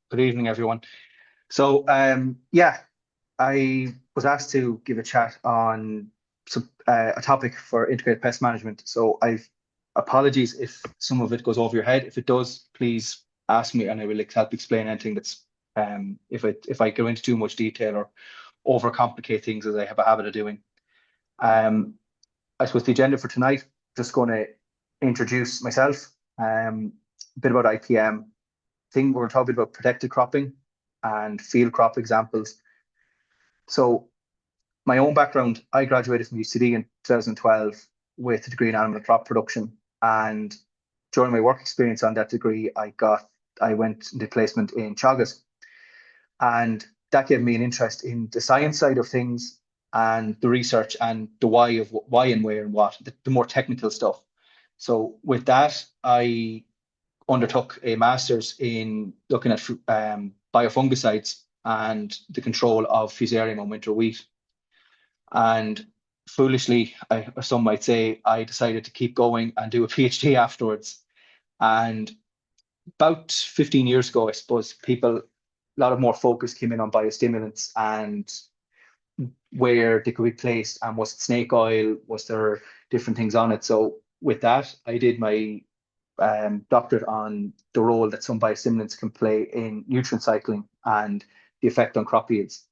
Good evening, everyone. Yeah, I was asked to give a chat on a topic for integrated pest management. So I've apologies if some of it goes over your head. If it does, please ask me, and I will help explain anything that's if I go into too much detail or overcomplicate things as I have a habit of doing. Um, I suppose the agenda for tonight, just going to introduce myself, a bit about IPM. Thing we're talking about protected cropping and field crop examples. So my own background, I graduated from UCD in 2012 with a degree in animal crop production. And during my work experience on that degree, I went into placement in Chagas. And that gave me an interest in the science side of things and the research and the why and where and what, the more technical stuff. So with that, I undertook a master's in looking at biofungicides and the control of fusarium on winter wheat. And foolishly, or some might say, I decided to keep going and do a PhD afterwards. And about 15 years ago, I suppose a lot of more focus came in on biostimulants and where they could be placed, and was it snake oil? Was there different things on it? So with that, I did my doctorate on the role that some biostimulants can play in nutrient cycling and the effect on crop yields.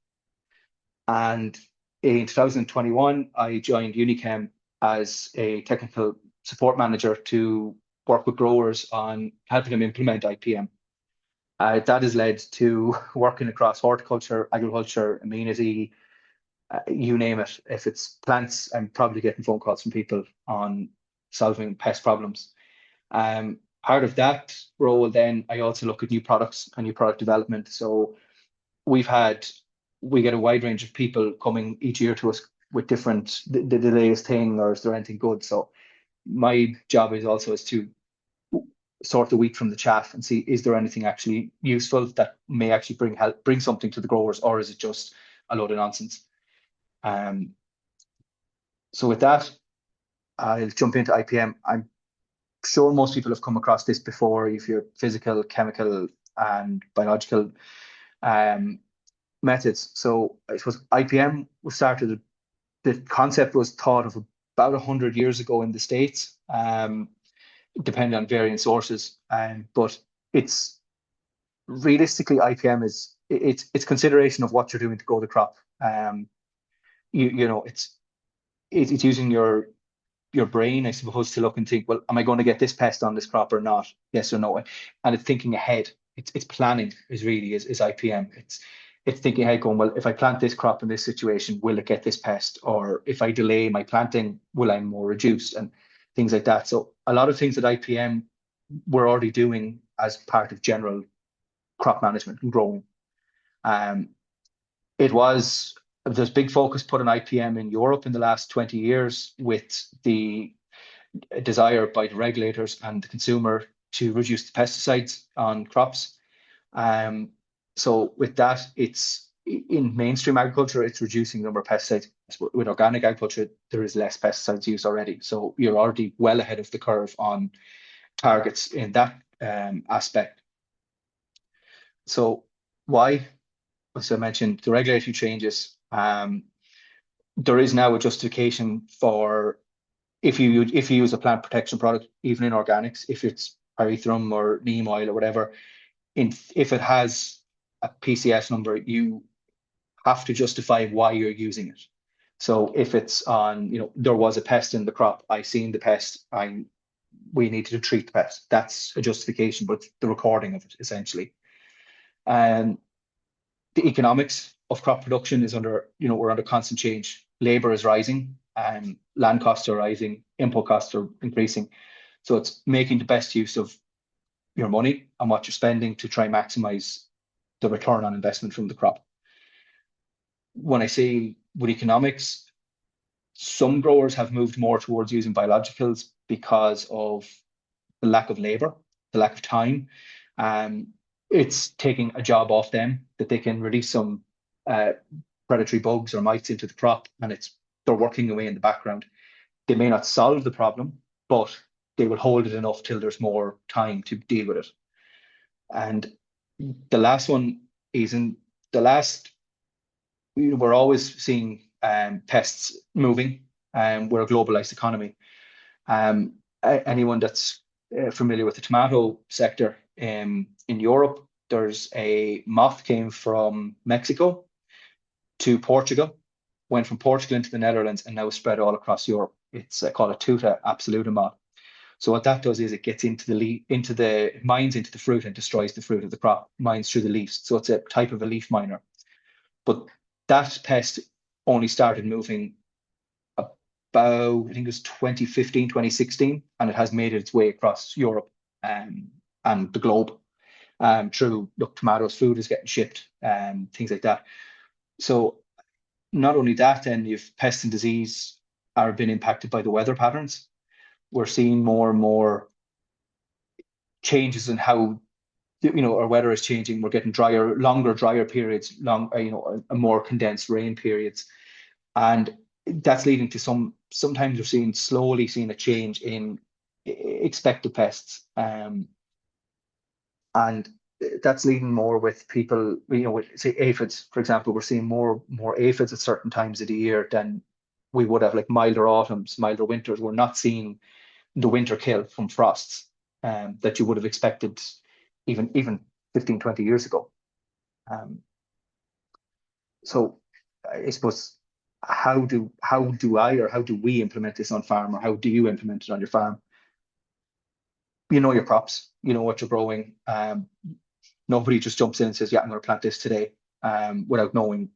And in 2021, I joined Unichem as a technical support manager to work with growers on helping them implement IPM. That has led to working across horticulture, agriculture, amenity, you name it. If it's plants, I'm probably getting phone calls from people on solving pest problems. Part of that role, then I also look at new products and new product development. So we get a wide range of people coming each year to us with different the latest thing, or is there anything good? So my job is to sort the wheat from the chaff and see, is there anything actually useful that may actually bring something to the growers, or is it just a load of nonsense? Um, so with that, I'll jump into IPM. I'm sure most people have come across this before, if you're physical, chemical, and biological um, methods. So I suppose IPM was started, the concept was thought of about 100 years ago in the States, depending on varying sources. But it's realistically, IPM it's consideration of what you're doing to grow the crop. You know, it's using your brain, I suppose, to look and think, well, am I going to get this pest on this crop or not? Yes or no? And it's thinking ahead. It's planning is IPM. It's thinking ahead, going, well, if I plant this crop in this situation, will it get this pest? Or if I delay my planting, will I more reduced? And things like that. So a lot of things that IPM we're already doing as part of general crop management and growing. Um, it was There's big focus put on IPM in Europe in the last 20 years, with the desire by the regulators and the consumer to reduce the pesticides on crops. Um, so with that, it's in mainstream agriculture, it's reducing the number of pesticides. With organic agriculture, there is less pesticides used already. So you're already well ahead of the curve on targets in that aspect. So why? As I mentioned, the regulatory changes. There is now a justification for if you use a plant protection product, even in organics, if it's pyrethrum or neem oil or whatever, if it has a PCS number, you have to justify why you're using it. So if it's on, there was a pest in the crop, I seen the pest, we needed to treat the pest. That's a justification, but the recording of it essentially. And the economics of crop production is we're under constant change. Labor is rising, land costs are rising, input costs are increasing. So it's making the best use of your money and what you're spending to try and maximize the return on investment from the crop. When I say with economics, some growers have moved more towards using biologicals because of the lack of labor, the lack of time. It's taking a job off them, that they can release some predatory bugs or mites into the crop, and they're working away in the background. They may not solve the problem, but they will hold it enough till there's more time to deal with it. And The last one is in the last, we're always seeing pests moving. We're a globalized economy. Anyone that's familiar with the tomato sector in Europe, there's a moth came from Mexico to Portugal, went from Portugal into the Netherlands, and now spread all across Europe. It's called a tuta absoluta moth. So what that does is it gets into it mines into the fruit and destroys the fruit of the crop, mines through the leaves. So it's a type of a leaf miner. But that pest only started moving about, I think it was 2015, 2016, and it has made its way across Europe and the globe through, look, tomatoes, food is getting shipped, things like that. So not only that, then you've pest and disease are being impacted by the weather patterns. We're seeing more and more changes in how our weather is changing. We're getting drier, longer, drier periods, a more condensed rain periods, and that's leading to sometimes we're slowly seeing a change in expected pests, and that's leading more with people, with say aphids, for example. We're seeing more aphids at certain times of the year than we would have, like milder autumns, milder winters. We're not seeing the winter kill from frosts that you would have expected even 15, 20 years ago. So I suppose how do we implement this on farm, or how do you implement it on your farm? You know your crops, you know what you're growing. Nobody just jumps in and says, yeah, I'm going to plant this today, without knowing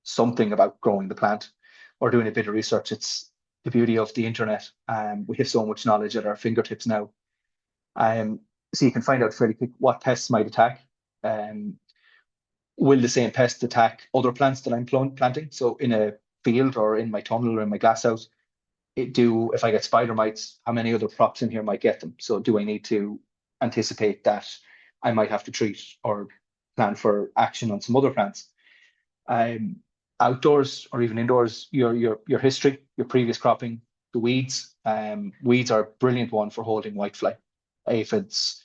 something about growing the plant or doing a bit of research. It's the beauty of the internet. We have so much knowledge at our fingertips now. So you can find out fairly quick what pests might attack. Will the same pest attack other plants that I'm planting? So in a field or in my tunnel or in my glasshouse, if I get spider mites, how many other crops in here might get them? So do I need to anticipate that I might have to treat or plan for action on some other plants? Outdoors or even indoors, your history, your previous cropping, the weeds. Weeds are a brilliant one for holding whitefly, aphids,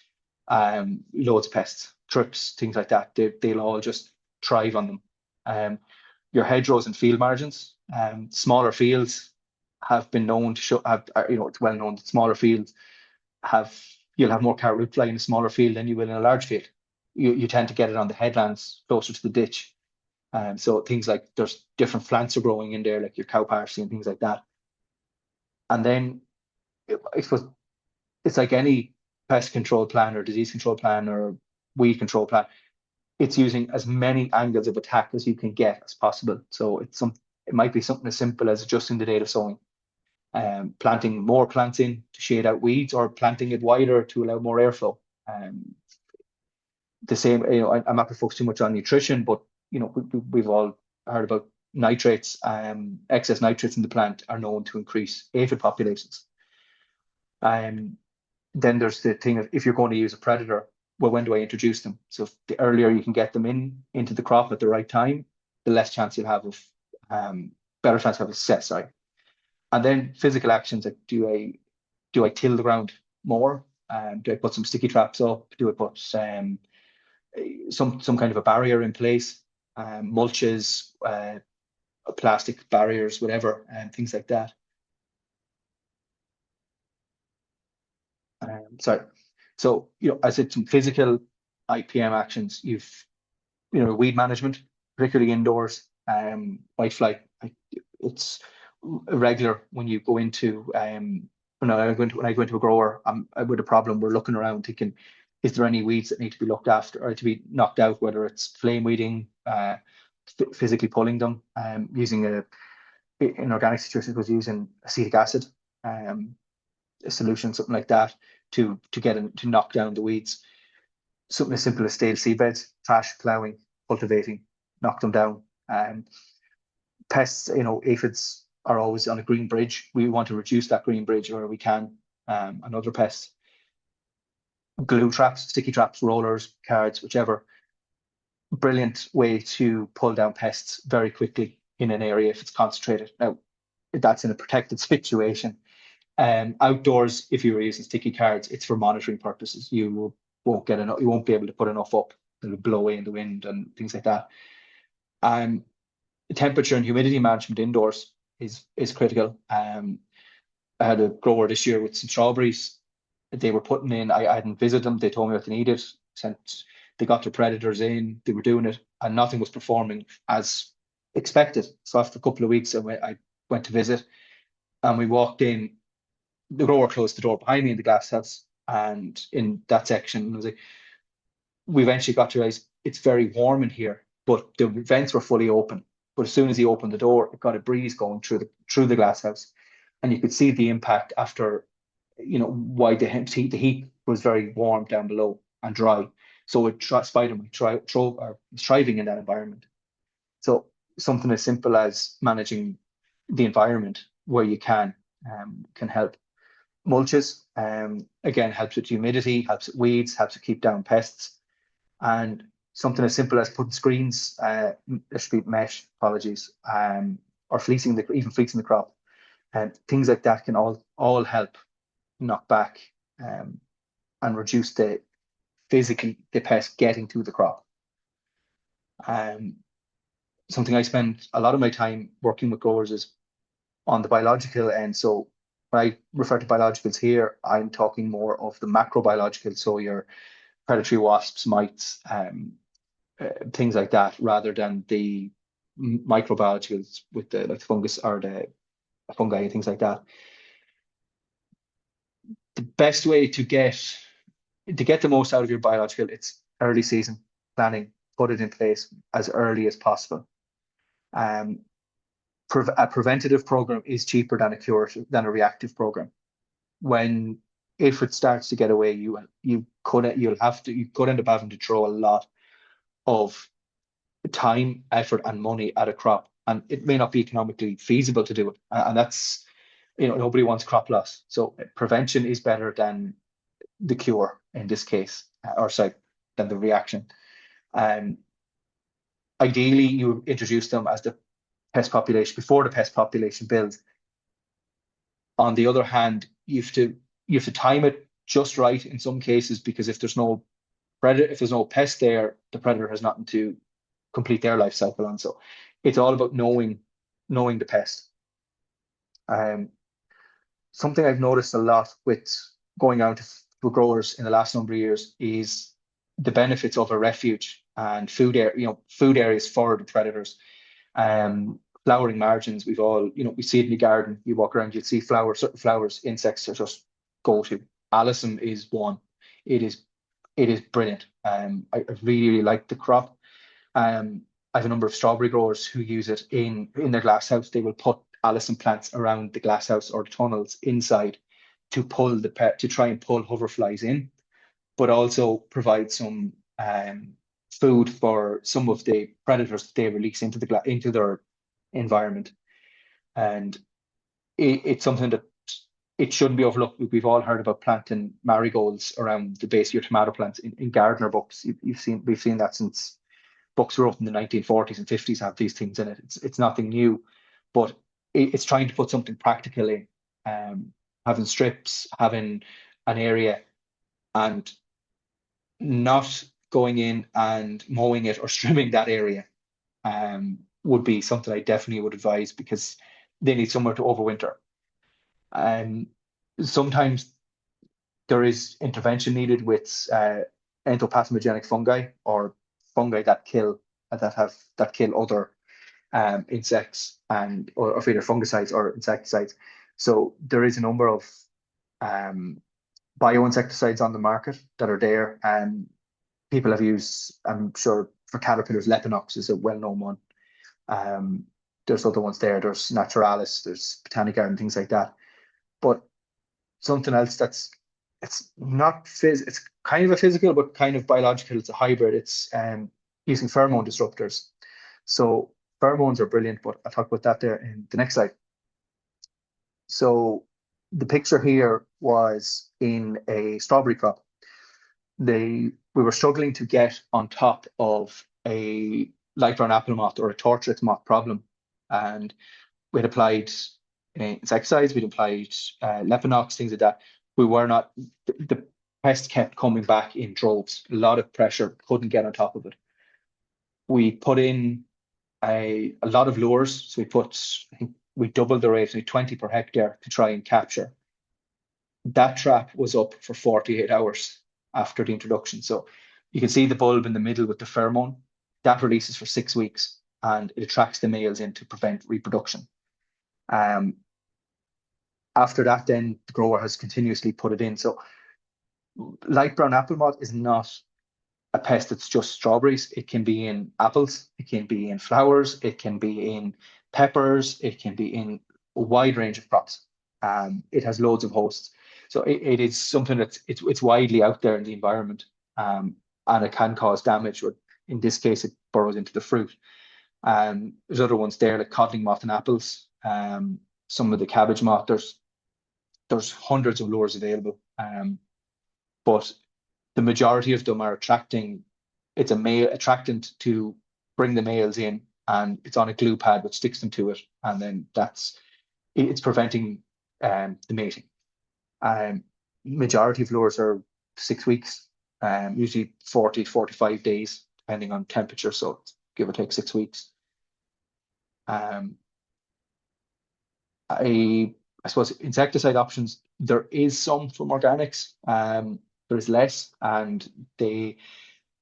loads of pests, trips, things like that. They'll all just thrive on them. Your hedgerows and field margins, smaller fields have been known to show, it's well known that smaller fields you'll have more carrot root fly in a smaller field than you will in a large field. You tend to get it on the headlands closer to the ditch. So things like there's different plants are growing in there, like your cow parsley and things like that. And then I suppose it's like any pest control plan or disease control plan or weed control plan. It's using as many angles of attack as you can get as possible. So it might be something as simple as adjusting the date of sowing, planting more plants in to shade out weeds, or planting it wider to allow more airflow. The same, I'm not going to focus too much on nutrition, but we've all heard about nitrates. Excess nitrates in the plant are known to increase aphid populations. Then there's the thing of, if you're going to use a predator, well, when do I introduce them? So the earlier you can get them into the crop at the right time, the less chance you'll have of better chance of success. Sorry. And then physical actions, like do I till the ground more? Do I put some sticky traps up? Do I put some kind of a barrier in place? Mulches, plastic barriers, whatever, and things like that. Sorry. So, I said some physical IPM actions. Weed management, particularly indoors. Whitefly, it's regular when you go into when I go into a grower, I'm with a problem. We're looking around, thinking, is there any weeds that need to be looked after or to be knocked out? Whether it's flame weeding, physically pulling them, using in organic situations was using acetic acid, a solution, something like that, to knock down the weeds. Something as simple as stale seed beds, trash, ploughing, cultivating, knock them down. Pests, aphids are always on a green bridge. We want to reduce that green bridge where we can. And other pests, glue traps, sticky traps, rollers, cards, whichever. Brilliant way to pull down pests very quickly in an area if it's concentrated. Now, that's in a protected situation. Outdoors, if you were using sticky cards, it's for monitoring purposes. You won't be able to put enough up it'll blow away in the wind and things like that. And temperature and humidity management indoors is critical. I had a grower this year with some strawberries. They were putting in, I hadn't visited them. They told me what they needed. They got their predators in, they were doing it, and nothing was performing as expected. So after a couple of weeks, I went to visit, and we walked in. The grower closed the door behind me in the glass house, and in that section, I was like, we eventually got to realize it's very warm in here, but the vents were fully open. But as soon as he opened the door, it got a breeze going through the glass house, and you could see the impact after, why the heat was very warm down below and dry. So spider might thriving in that environment. So something as simple as managing the environment where you can help. Mulches, again, helps with humidity, helps with weeds, helps to keep down pests. And something as simple as putting screens, there should be mesh, apologies, or even fleecing the crop. And things like that can all help knock back and reduce the pest getting to the crop. Something I spend a lot of my time working with growers is on the biological end. So when I refer to biologicals here, I'm talking more of the macrobiological, so your predatory wasps, mites, things like that, rather than the microbiologicals with the fungus or the fungi and things like that. The best way to get the most out of your biological, it's early season planning. Put it in place as early as possible. A preventative program is cheaper than a reactive program. If it starts to get away, you could end up having to throw a lot of time, effort, and money at a crop, and it may not be economically feasible to do it. And that's, nobody wants crop loss. So prevention is better than the cure in this case, than the reaction. Ideally, you introduce them as the pest population before the pest population builds. On the other hand, you have to time it just right in some cases, because if there's no pest there, the predator has nothing to complete their life cycle on. So it's all about knowing the pest. Something I've noticed a lot with going out to growers in the last number of years is the benefits of a refuge and food areas for the predators. Flowering margins, we see it in the garden. You walk around, you'll see certain flowers, insects are just go to. Alyssum is one. It is brilliant. I really, really like the crop. I have a number of strawberry growers who use it in their glass house. They will put alyssum plants around the glass house or the tunnels inside to try and pull hoverflies in, but also provide some food for some of the predators that they release into their environment. And it's something that it shouldn't be overlooked. We've all heard about planting marigolds around the base of your tomato plants in gardener books. We've seen that since books were written in the 1940s and 50s have these things in it. It's nothing new, but it's trying to put something practical in, having strips, having an area, and not going in and mowing it or strimming that area would be something I definitely would advise, because they need somewhere to overwinter. Sometimes there is intervention needed with entopathogenic fungi or fungi that kill other insects or either fungicides or insecticides. So there is a number of bioinsecticides on the market that are there, and people have used, I'm sure, for caterpillars, Lepinox is a well-known one. There's other ones there. There's Naturalis, there's Botanica and things like that. But something else it's kind of a physical but kind of biological. It's a hybrid. It's using pheromone disruptors. So pheromones are brilliant, but I'll talk about that there in the next slide. So the picture here was in a strawberry crop. We were struggling to get on top of a light brown apple moth or a tortoise moth problem, and we had applied insecticides, we'd applied Lepinox, things like that. The pest kept coming back in droves. A lot of pressure, couldn't get on top of it. We put in a lot of lures. So I think we doubled the rate, 20 per hectare to try and capture. That trap was up for 48 hours after the introduction. So you can see the bulb in the middle with the pheromone. That releases for 6 weeks and it attracts the males in to prevent reproduction. After that, then the grower has continuously put it in. So light brown apple moth is not a pest that's just strawberries. It can be in apples, it can be in flowers, it can be in peppers, it can be in a wide range of crops. It has loads of hosts. So it is something that's it's widely out there in the environment, and it can cause damage, or in this case, it burrows into the fruit. There's other ones there like codling moth and apples, some of the cabbage moth. There's hundreds of lures available, but the majority of them are it's a male attractant to bring the males in, and it's on a glue pad which sticks them to it, and then it's preventing the mating. Majority of lures are 6 weeks, usually 40, 45 days, depending on temperature, so give or take 6 weeks. I suppose insecticide options, there is some from organics. There is less, and they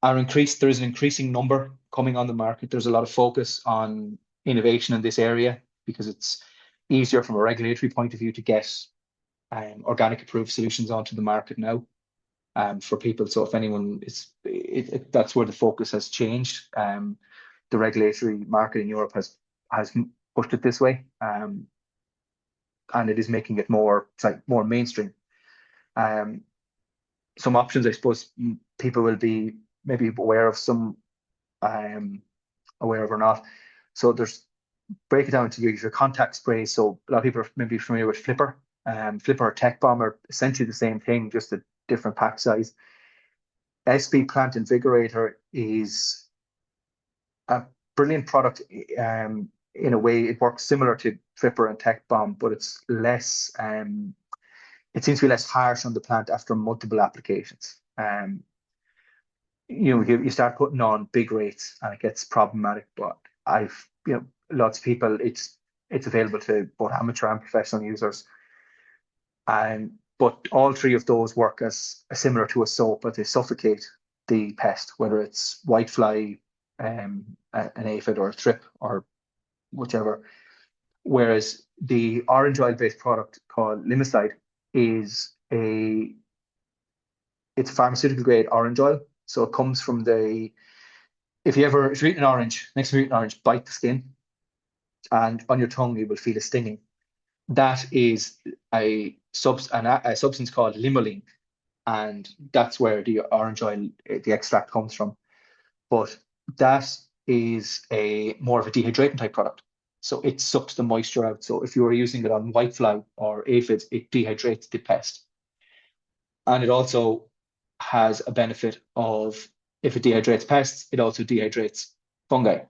are increased. There is an increasing number coming on the market. There's a lot of focus on innovation in this area because it's easier from a regulatory point of view to get organic approved solutions onto the market now for people. So if anyone that's where the focus has changed. The regulatory market in Europe has pushed it this way, and it is making it more mainstream. Some options, I suppose, people will be maybe aware of some, aware of or not. So break it down to your contact sprays. So a lot of people are maybe familiar with Flipper. Flipper or Tech Bomb are essentially the same thing, just a different pack size. SP Plant Invigorator is a brilliant product. In a way, it works similar to Flipper and Tech Bomb, but it's less. It seems to be less harsh on the plant after multiple applications. You start putting on big rates and it gets problematic. But lots of people, it's available to both amateur and professional users. But all three of those work as similar to a soap, but they suffocate the pest, whether it's whitefly, an aphid, or a thrip, or whichever. Whereas the orange oil based product called Limicide it's pharmaceutical grade orange oil. So it comes from if you're eating an orange, next time you eat an orange, bite the skin, and on your tongue you will feel a stinging. That is a substance called limonene, and that's where the orange oil, the extract, comes from. But that is more of a dehydrating type product. So it sucks the moisture out. So if you were using it on whitefly or aphids, it dehydrates the pest. And it also has a benefit of, if it dehydrates pests, it also dehydrates fungi.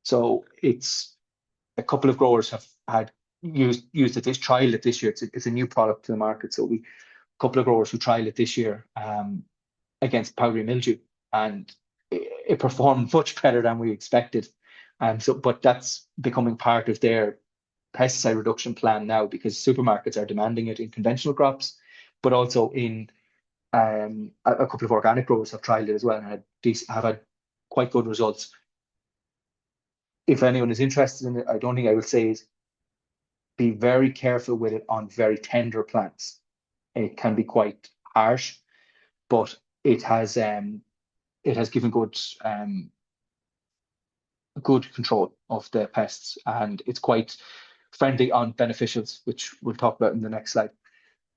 So it's a couple of growers have had used it, trialed it this year. It's a new product to the market. So a couple of growers who trialed it this year against powdery mildew, and it performed much better than we expected. But that's becoming part of their pesticide reduction plan now, because supermarkets are demanding it in conventional crops, but also in a couple of organic growers have tried it as well and have had quite good results. If anyone is interested in it, I don't think I would say is be very careful with it on very tender plants. It can be quite harsh, but it has given good control of the pests, and it's quite friendly on beneficials, which we'll talk about in the next slide.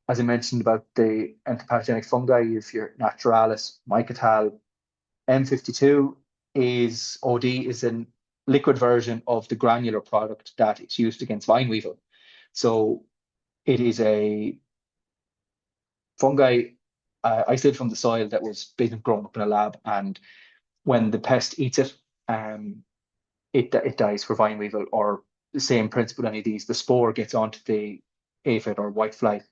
As I mentioned about the entopathogenic fungi, if your Naturalis, Mycotal, M52 is a liquid version of the granular product that is used against vine weevil. So it is a fungi isolated from the soil that was been grown up in a lab, and when the pest eats it, it dies for vine weevil, or the same principle any of these. The spore gets onto the aphid or whitefly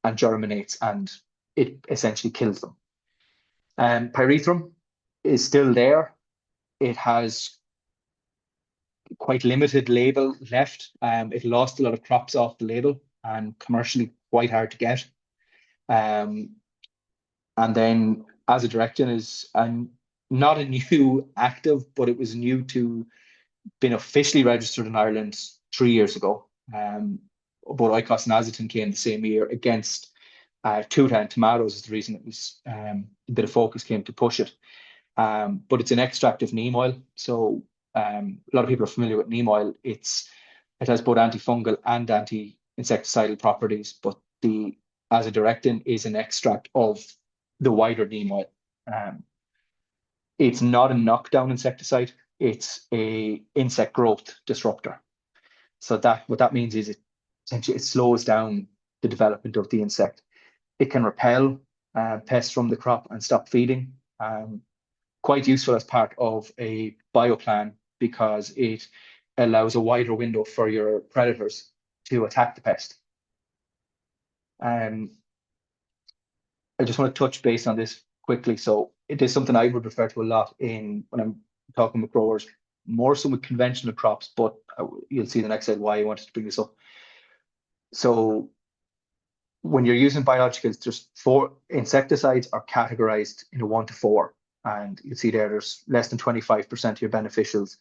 and germinates and it essentially kills them. Pyrethrum is still there. It has quite limited label left. It lost a lot of crops off the label and commercially quite hard to get. And then azadirachtin is not a new active, but it was new to been officially registered in Ireland 3 years ago. Both Icos and Azatin came the same year against tuta and tomatoes is the reason it was a bit of focus came to push it. But it's an extract of neem oil. So a lot of people are familiar with neem oil. It has both antifungal and anti-insecticidal properties, but the azadirachtin is an extract of the wider neem oil. It's not a knockdown insecticide. It's a insect growth disruptor. So what that means is essentially it slows down the development of the insect. It can repel pests from the crop and stop feeding. Quite useful as part of a bioplan because it allows a wider window for your predators to attack the pest. I just want to touch base on this quickly. So it is something I would refer to a lot when I'm talking with growers, more so with conventional crops, but you'll see the next slide why I wanted to bring this up. So when you're using biologicals, there's 4 insecticides are categorized in a 1 to 4. And you see there's less than 25% of your beneficials.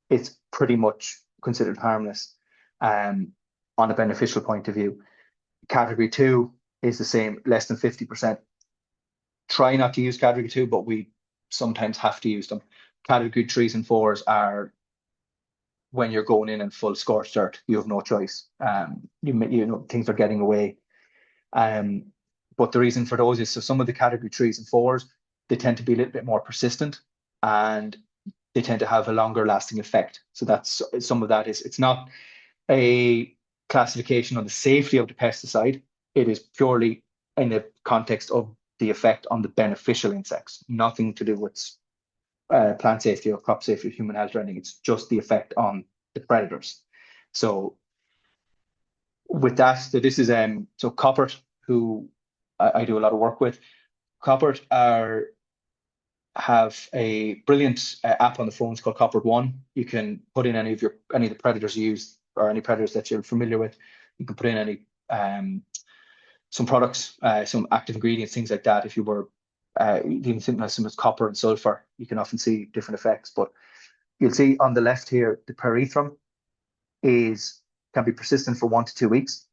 It's pretty much considered harmless on a beneficial point of view. Category 2 is the same, less than 50%. Try not to use category 2, but we sometimes have to use them. Category 3s and 4s are when you're going in full scorched earth, you have no choice. You know things are getting away. But the reason for those is so some of the category 3s and 4s, they tend to be a little bit more persistent and they tend to have a longer lasting effect. So that's some of that is it's not a classification on the safety of the pesticide. It is purely in the context of the effect on the beneficial insects, nothing to do with plant safety or crop safety or human health or anything. It's just the effect on the predators. So with that, so this is so Coppert, who I do a lot of work with. Coppert have a brilliant app on the phones called Coppert One. You can put in any of the predators you use or any predators that you're familiar with. You can put in any some products, some active ingredients, things like that. If you were even thinking of some with copper and sulfur, you can often see different effects. But you'll see on the left here, the pyrethrum can be persistent for 1 to 2 weeks,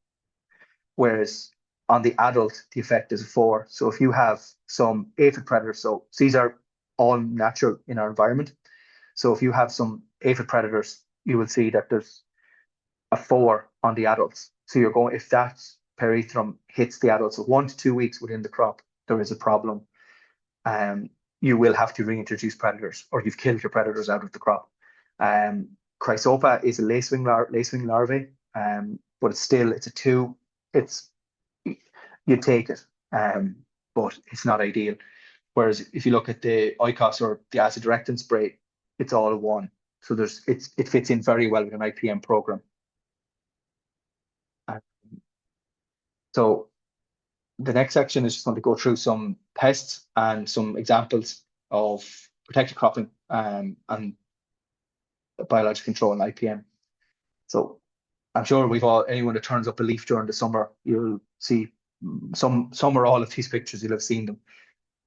whereas on the adult, the effect is 4. So if you have some aphid predators, so these are all natural in our environment. So if you have some aphid predators, you will see that there's a 4 on the adults. So you're going, if that pyrethrum hits the adults, so 1 to 2 weeks within the crop, there is a problem. You will have to reintroduce predators, or you've killed your predators out of the crop. Chrysopa is a lacewing larvae, but it's a 2. You take it, but it's not ideal. Whereas if you look at the Icos or the azadirachtin spray, it's all a 1. So it fits in very well with an IPM program. So the next section is just going to go through some pests and some examples of protected cropping and biological control and IPM. So I'm sure anyone that turns up a leaf during the summer, you'll see some or all of these pictures, you'll have seen them.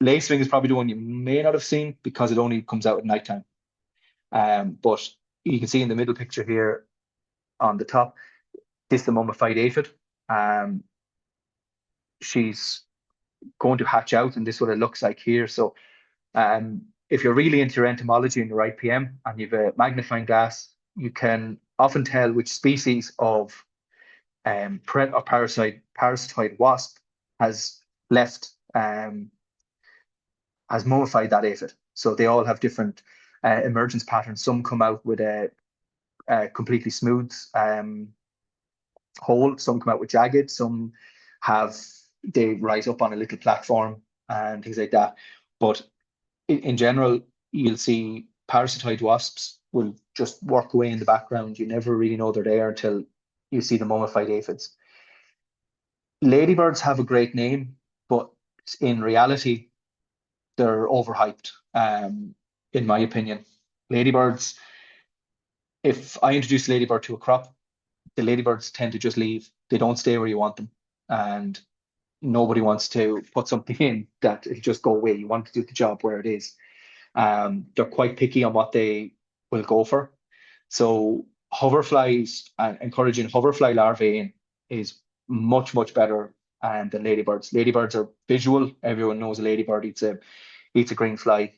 Lacewing is probably the one you may not have seen because it only comes out at nighttime. But you can see in the middle picture here on the top, this is the mummified aphid. She's going to hatch out, and this is what it looks like here. So if you're really into your entomology and your IPM and you've a magnifying glass, you can often tell which species of parasitoid wasp has mummified that aphid. So they all have different emergence patterns. Some come out with a completely smooth hole. Some come out with jagged. Some they rise up on a little platform and things like that. But in general, you'll see parasitoid wasps will just work away in the background. You never really know they're there until you see the mummified aphids. Ladybirds have a great name, but in reality, they're overhyped, in my opinion. Ladybirds, if I introduce ladybird to a crop, the ladybirds tend to just leave. They don't stay where you want them. And nobody wants to put something in that it'll just go away. You want to do the job where it is. They're quite picky on what they will go for. So hoverflies and encouraging hoverfly larvae in is much, much better than ladybirds. Ladybirds are visual. Everyone knows a ladybird eats a green fly.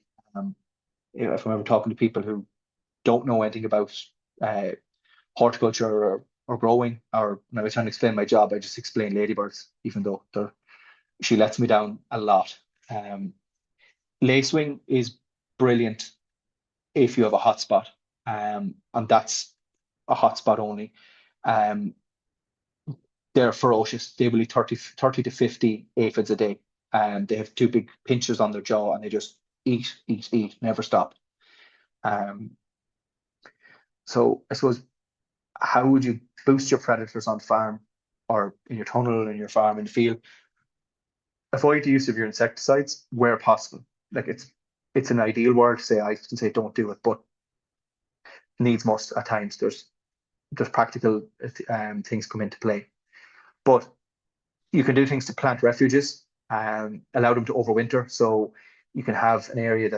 If I'm ever talking to people who don't know anything about uh, horticulture or growing, or when I was trying to explain my job, I just explain ladybirds, even though she lets me down a lot. Um, Lacewing is brilliant if you have a hotspot, and that's a hotspot only. Um, they're ferocious. They will eat 30 to 50 aphids a day. And they have two big pinchers on their jaw and they just eat, eat, eat, never stop. Um, so I suppose, how would you boost your predators on farm or in your tunnel, in your farm, in the field? Avoid the use of your insecticides where possible. Like it's an ideal word to say. I can say don't do it, but needs must at times. There's practical things come into play. But you can do things to plant refuges and allow them to overwinter. So you can have an area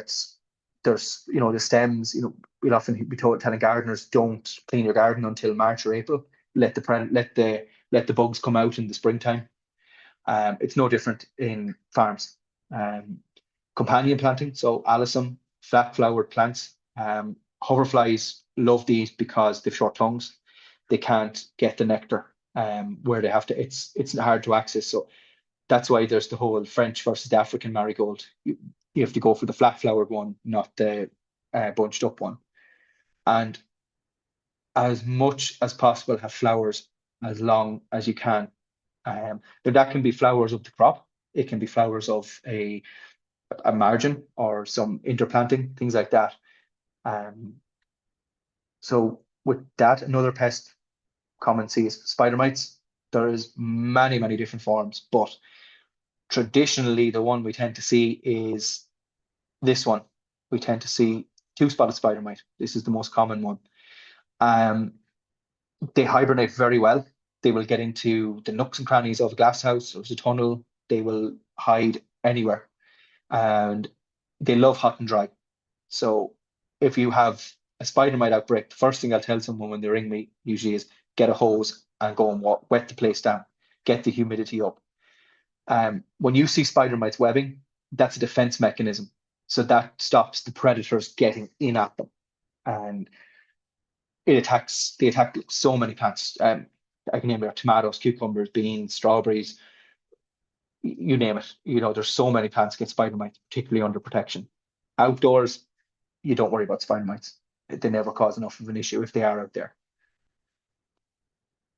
there's the stems. We'll often be telling gardeners don't clean your garden until March or April. Let the bugs come out in the springtime. It's no different in farms. Companion planting, so alyssum, flat flowered plants. Hoverflies love these because they've short tongues. They can't get the nectar where they have to. It's hard to access. So that's why there's the whole French versus the African marigold. You have to go for the flat flowered one, not the bunched up one. And as much as possible, have flowers as long as you can. But that can be flowers of the crop. It can be flowers of a margin or some interplanting, things like that. So with that, another pest common see is spider mites. There is many, many different forms, but traditionally the one we tend to see is this one. We tend to see two-spotted spider mite. This is the most common one. They hibernate very well. They will get into the nooks and crannies of a glass house or a tunnel. They will hide anywhere. And they love hot and dry. So if you have a spider mite outbreak, the first thing I'll tell someone when they ring me usually is get a hose and go and wet the place down, get the humidity up. When you see spider mites webbing, that's a defense mechanism. So that stops the predators getting in at them. And they attack so many plants. I can name there tomatoes, cucumbers, beans, strawberries, you name it. There's so many plants get spider mites, particularly under protection. Outdoors, you don't worry about spider mites. They never cause enough of an issue if they are out there.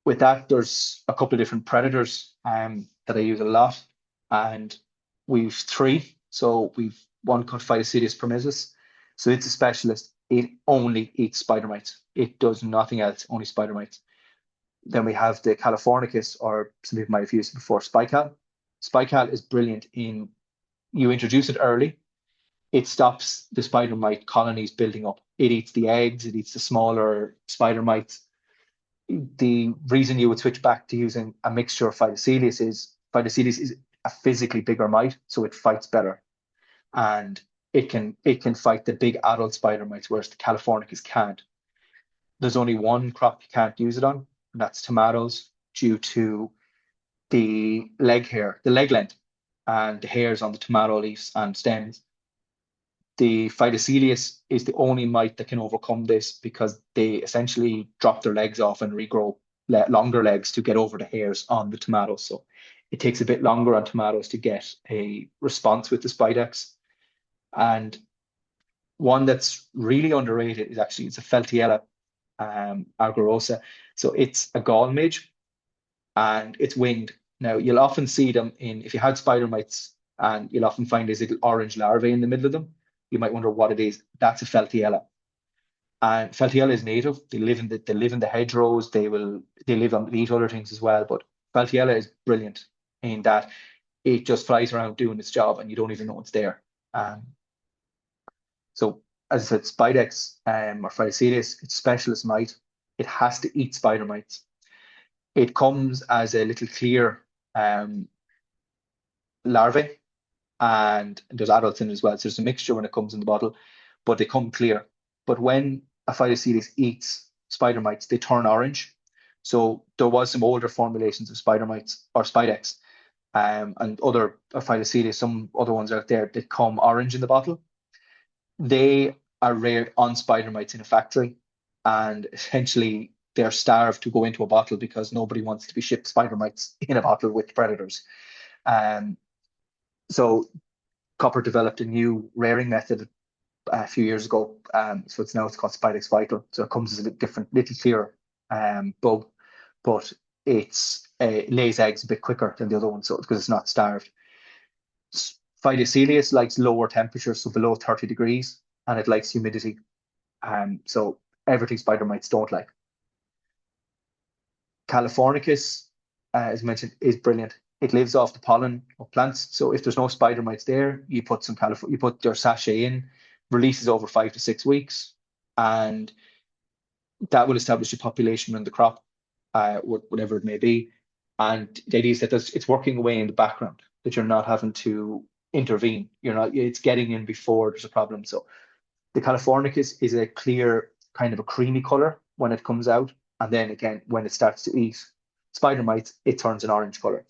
With that, there's a couple of different predators that I use a lot, and we've three. So we've one called Phytosidius permissus. So it's a specialist. It only eats spider mites. It does nothing else, only spider mites. Then we have the Californicus, or some people might have used it before, Spical. Spical is brilliant in, you introduce it early, it stops the spider mite colonies building up. It eats the eggs, it eats the smaller spider mites. The reason you would switch back to using a mixture of Phytosidius is a physically bigger mite, so it fights better. And it can fight the big adult spider mites, whereas the Californicus can't. There's only one crop you can't use it on, and that's tomatoes, due to the leg length, and the hairs on the tomato leaves and stems. The Phytosidius is the only mite that can overcome this because they essentially drop their legs off and regrow longer legs to get over the hairs on the tomatoes. So it takes a bit longer on tomatoes to get a response with the Spidex. And one that's really underrated is it's a Feltiella argyrosa. So it's a gall midge and it's winged. Now you'll often see them if you had spider mites, and you'll often find these little orange larvae in the middle of them. You might wonder what it is. That's a Feltiella. And Feltiella is native. They live in the hedgerows. They eat other things as well. But Feltiella is brilliant in that it just flies around doing its job and you don't even know it's there. So as I said, Spidex or Phytocetus, it's specialist mite. It has to eat spider mites. It comes as a little clear larvae, and there's adults in it as well. So there's a mixture when it comes in the bottle, but they come clear. But when a Phytocetus eats spider mites, they turn orange. So there was some older formulations of spider mites or Spidex, and other Phytocetus, some other ones out there that come orange in the bottle. They are reared on spider mites in a factory, and essentially they're starved to go into a bottle because nobody wants to be shipped spider mites in a bottle with predators. So Copper developed a new rearing method a few years ago. So it's called Spidex Vital. So it comes as a bit different, little clearer bug, but it lays eggs a bit quicker than the other one, so because it's not starved. Phytocelius likes lower temperatures, so below 30 degrees, and it likes humidity. So everything spider mites don't like. Californicus, as mentioned, is brilliant. It lives off the pollen of plants. So if there's no spider mites there, you put your sachet in, releases over 5 to 6 weeks, and that will establish a population in the crop, whatever it may be. And the idea is that it's working away in the background, that you're not having to intervene. It's getting in before there's a problem. So the Californicus is a clear, kind of a creamy color when it comes out. And then again, when it starts to eat spider mites, it turns an orange color.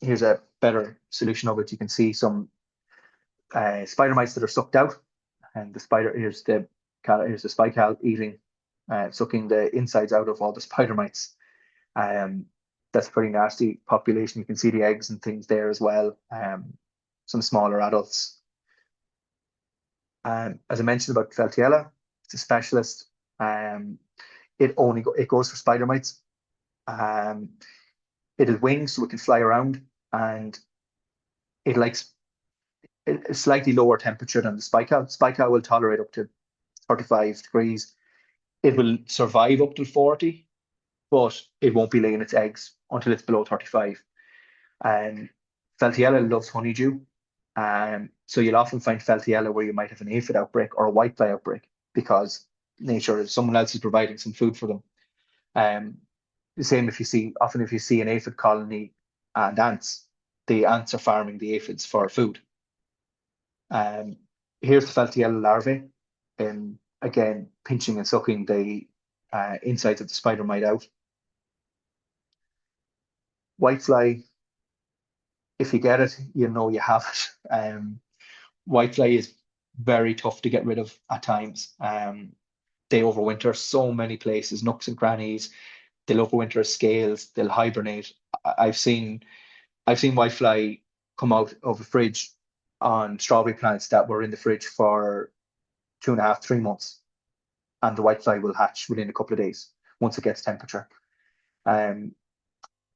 Here's a better solution of it. You can see some spider mites that are sucked out, and here's the spical eating, sucking the insides out of all the spider mites. That's a pretty nasty population. You can see the eggs and things there as well. Some smaller adults. As I mentioned about Feltiella, it's a specialist. It goes for spider mites. It has wings, so it can fly around, and it likes a slightly lower temperature than the spica. Spica will tolerate up to 35 degrees. It will survive up to 40, but it won't be laying its eggs until it's below 35. Feltiella loves honeydew. So you'll often find Feltiella where you might have an aphid outbreak or a whitefly outbreak, because someone else is providing some food for them. The same if you see an aphid colony and ants, the ants are farming the aphids for food. Here's the Feltiella larvae, again, pinching and sucking the insides of the spider mite out. Whitefly, if you get it, you know you have it. Whitefly is very tough to get rid of at times. They overwinter so many places, nooks and crannies. They'll overwinter as scales. They'll hibernate. I've seen whitefly come out of a fridge on strawberry plants that were in the fridge for 2.5, 3 months, and the whitefly will hatch within a couple of days once it gets temperature.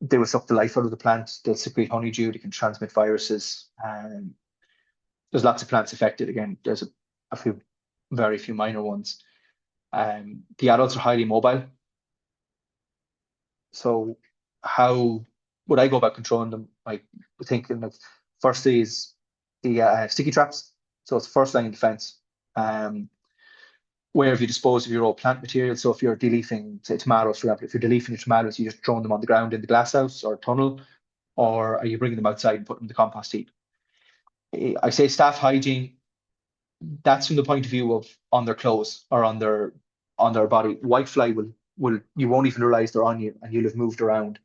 They will suck the life out of the plant. They'll secrete honeydew. They can transmit viruses. There's lots of plants affected. Again, there's very few minor ones. The adults are highly mobile. So how would I go about controlling them? I thinking of firstly is the sticky traps. So it's first line of defense. Where have you disposed of your old plant material? So if you're deleafing, say, tomatoes, for example, if you're deleafing your tomatoes, you're just throwing them on the ground in the glass house or tunnel, or are you bringing them outside and putting them in the compost heap? I say staff hygiene. That's from the point of view of on their clothes or on their body. Whitefly will you won't even realize they're on you, and you'll have moved around.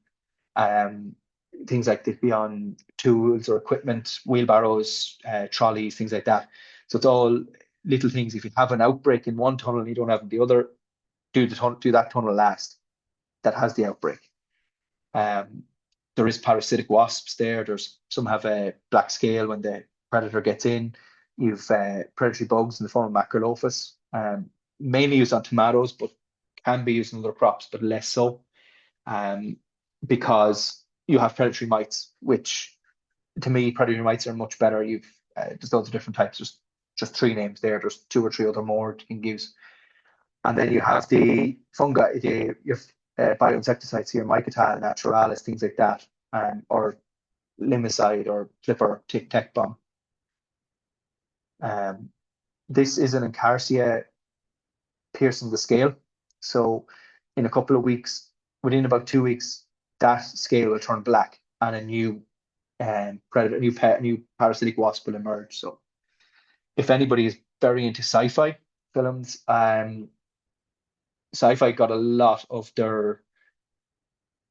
Things like they'd be on tools or equipment, wheelbarrows, trolleys, things like that. So it's all little things. If you have an outbreak in one tunnel and you don't have it in the other, do that tunnel last that has the outbreak. There is parasitic wasps there. Some have a black scale when the predator gets in. You've predatory bugs in the form of Macrolophus, mainly used on tomatoes, but can be used in other crops, but less so, because you have predatory mites, which to me, predatory mites are much better. There's loads of different types. There's just 3 names there. There's 2 or 3 other more you can use. And then you have the fungi, your bioinsecticides here, Mycotal, Naturalis, things like that. or limicide or clipper tick tech bomb. This is an incarcia piercing the scale. So in a couple of weeks, within about 2 weeks, that scale will turn black and a new predator, a new parasitic wasp will emerge. So if anybody is very into sci-fi films, sci-fi got a lot of their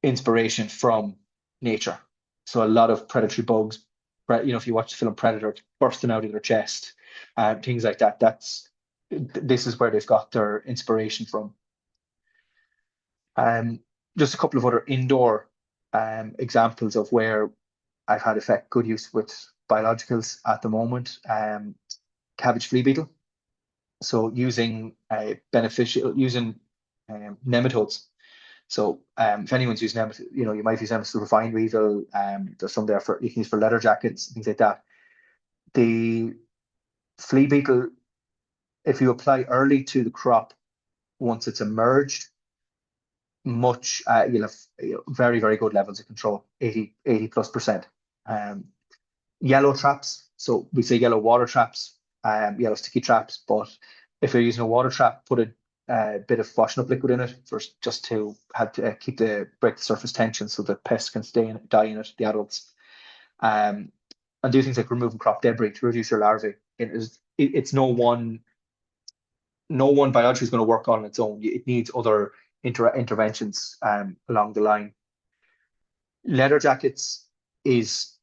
inspiration from nature. So a lot of predatory bugs, if you watch the film Predator, bursting out of their chest, things like that. This is where they've got their inspiration from. Just a couple of other indoor examples of where I've had good use with biologicals at the moment. Cabbage flea beetle. So using nematodes. So if anyone's using nematodes, you might use nematodes for vine weevil. There's some there you can use for leather jackets, things like that. The flea beetle, if you apply early to the crop, once it's emerged, you'll have very, very good levels of control, 80+%. Yellow traps, so we say yellow water traps, yellow sticky traps, but if you're using a water trap, put a bit of washing up liquid in it just to break the surface tension so the pests can die in it, the adults. And do things like removing crop debris to reduce your larvae. It's no one biology is going to work on its own. It needs other interventions along the line. Leather jackets is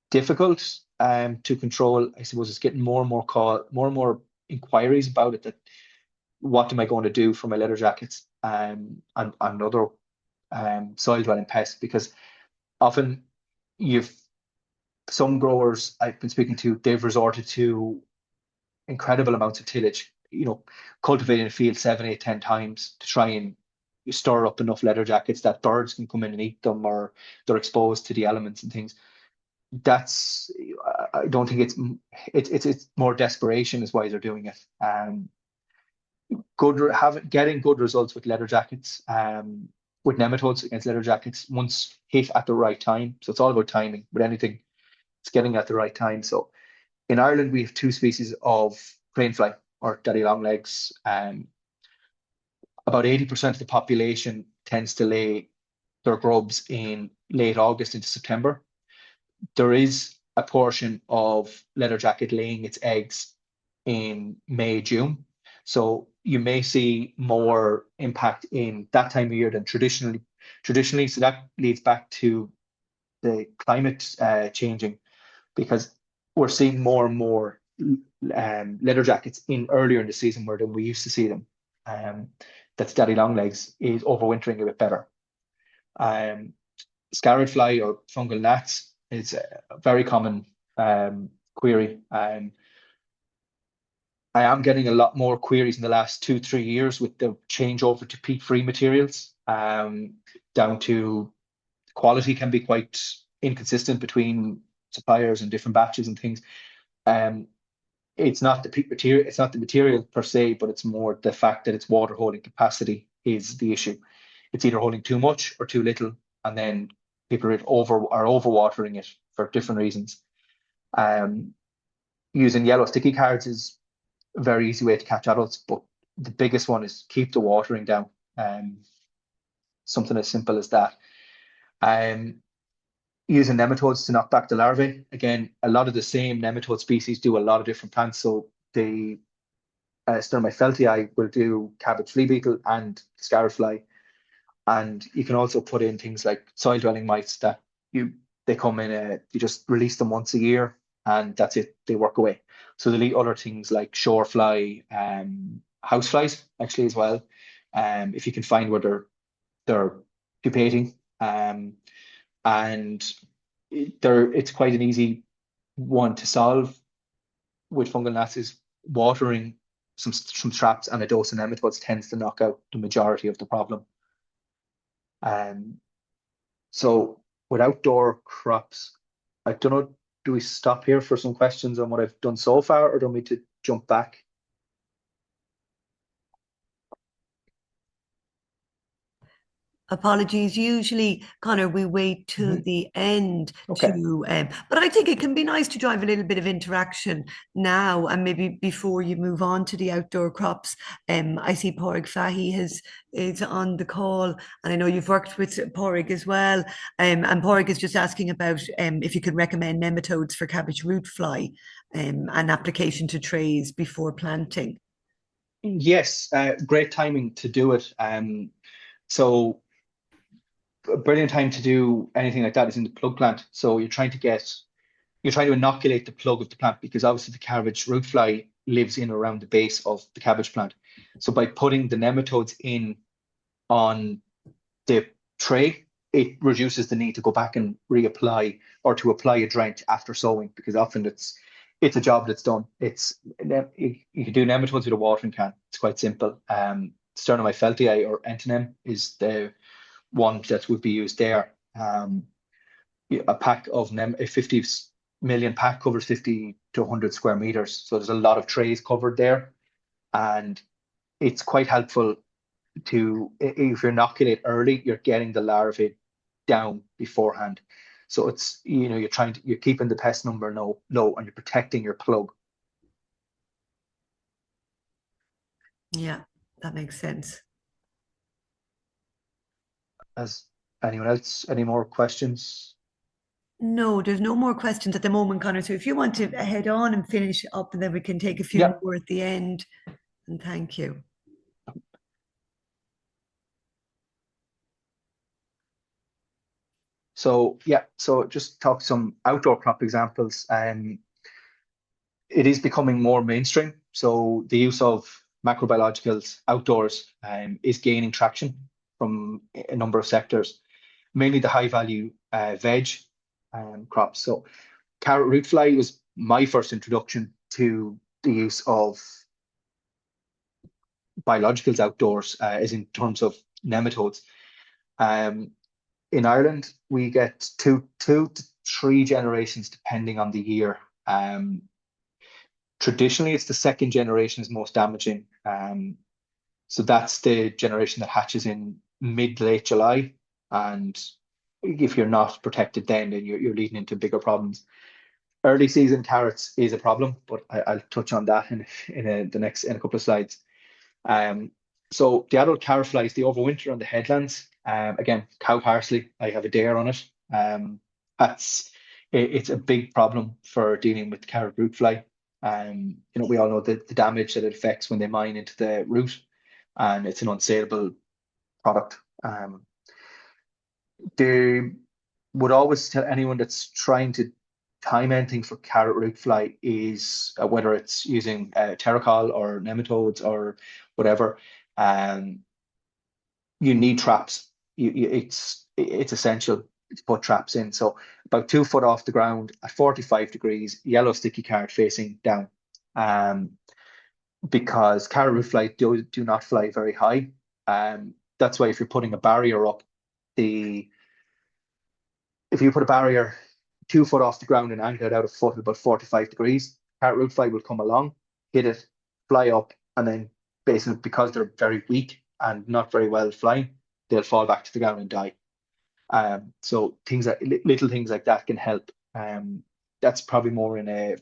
difficult to control. I suppose it's getting more and more inquiries about it, that what am I going to do for my leather jackets and other soil dwelling pests, because often some growers I've been speaking to, they've resorted to incredible amounts of tillage, cultivating a field 7, 8, 10 times to try and stir up enough leather jackets that birds can come in and eat them, or they're exposed to the elements and things. I don't think it's more desperation is why they're doing it. Getting good results with leather jackets, with nematodes against leather jackets, once hit at the right time. So it's all about timing. With anything, it's getting at the right time. So in Ireland, we have 2 species of crane fly, or daddy longlegs. About 80% of the population tends to lay their grubs in late August into September. There is a portion of leather jacket laying its eggs in May, June. So you may see more impact in that time of year than traditionally. So that leads back to the climate changing, because we're seeing more and more leather jackets earlier in the season than we used to see them. That's daddy longlegs is overwintering a bit better. Scarlet fly or fungal gnats is a very common query. I am getting a lot more queries in the last 2-3 years with the changeover to peat-free materials, down to quality can be quite inconsistent between suppliers and different batches and things. It's not the peat material, it's not the material per se, but it's more the fact that its water holding capacity is the issue. It's either holding too much or too little, and then people are overwatering it for different reasons. Using yellow sticky cards is a very easy way to catch adults, but the biggest one is keep the watering down. Something as simple as that. Using nematodes to knock back the larvae. Again, a lot of the same nematode species do a lot of different plants. So the Sturmophyllii will do cabbage flea beetle and scarlet fly. And you can also put in things like soil dwelling mites that they come in, you just release them once a year and that's it, they work away. So they'll eat other things like shore fly, house flies actually as well. If you can find where they're pupating. And it's quite an easy one to solve with fungal gnats. Is watering some traps and a dose of nematodes tends to knock out the majority of the problem. So with outdoor crops, I don't know, do we stop here for some questions on what I've done so far, or do we need to jump back? Apologies. Usually, Connor, we wait till Mhm. the end Okay. to, but I think it can be nice to drive a little bit of interaction now and maybe before you move on to the outdoor crops. I see Porrig Fahy is on the call, and I know you've worked with Porrig as well. And Porrig is just asking about if you could recommend nematodes for cabbage root fly, and application to trays before planting. Yes, great timing to do it. So a brilliant time to do anything like that is in the plug plant. So you're trying to inoculate the plug of the plant because obviously the cabbage root fly lives in around the base of the cabbage plant. So by putting the nematodes in on the tray, it reduces the need to go back and reapply or to apply a drench after sowing because often it's a job that's done. You can do nematodes with a watering can. It's quite simple. Sternomyfeltii or Entonem is the one that would be used there. A pack of a 50 million pack covers 50 to 100 square meters. So there's a lot of trays covered there. And it's quite helpful if you inoculate early, you're getting the larvae down beforehand. So you're keeping the pest number low and you're protecting your plug. Yeah, that makes sense. As anyone else, any more questions? No, there's no more questions at the moment, Connor. So if you want to head on and finish up, and then we can take a few Yeah. more at the end. And thank you. So just talk some outdoor crop examples. It is becoming more mainstream. So the use of macrobiologicals outdoors is gaining traction from a number of sectors, mainly the high value veg crops. So carrot root fly was my first introduction to the use of biologicals outdoors, as in terms of nematodes. Um, in Ireland, we get two to three generations depending on the year. Traditionally, it's the second generation is most damaging. So that's the generation that hatches in mid to late July. And if you're not protected then you're leading into bigger problems. Early season carrots is a problem, but I'll touch on that in a couple of slides. Um, so the adult carrot flies, they overwinter on the headlands. Again, cow parsley, I have a dare on it. That's it's a big problem for dealing with carrot root fly. We all know the damage that it affects when they mine into the root, and it's an unsaleable product. They would always tell anyone that's trying to time anything for carrot root fly is whether it's using terracol or nematodes or whatever, um, you need traps. It's essential to put traps in. So about 2 foot off the ground at 45 degrees, yellow sticky card facing down. Um, because carrot root fly do not fly very high. That's why if you're putting a barrier up, the if you put a barrier 2 foot off the ground and angle it out a foot at about 45 degrees, carrot root fly will come along, hit it, fly up, and then basically because they're very weak and not very well flying, they'll fall back to the ground and die. So little things like that can help. That's probably more in a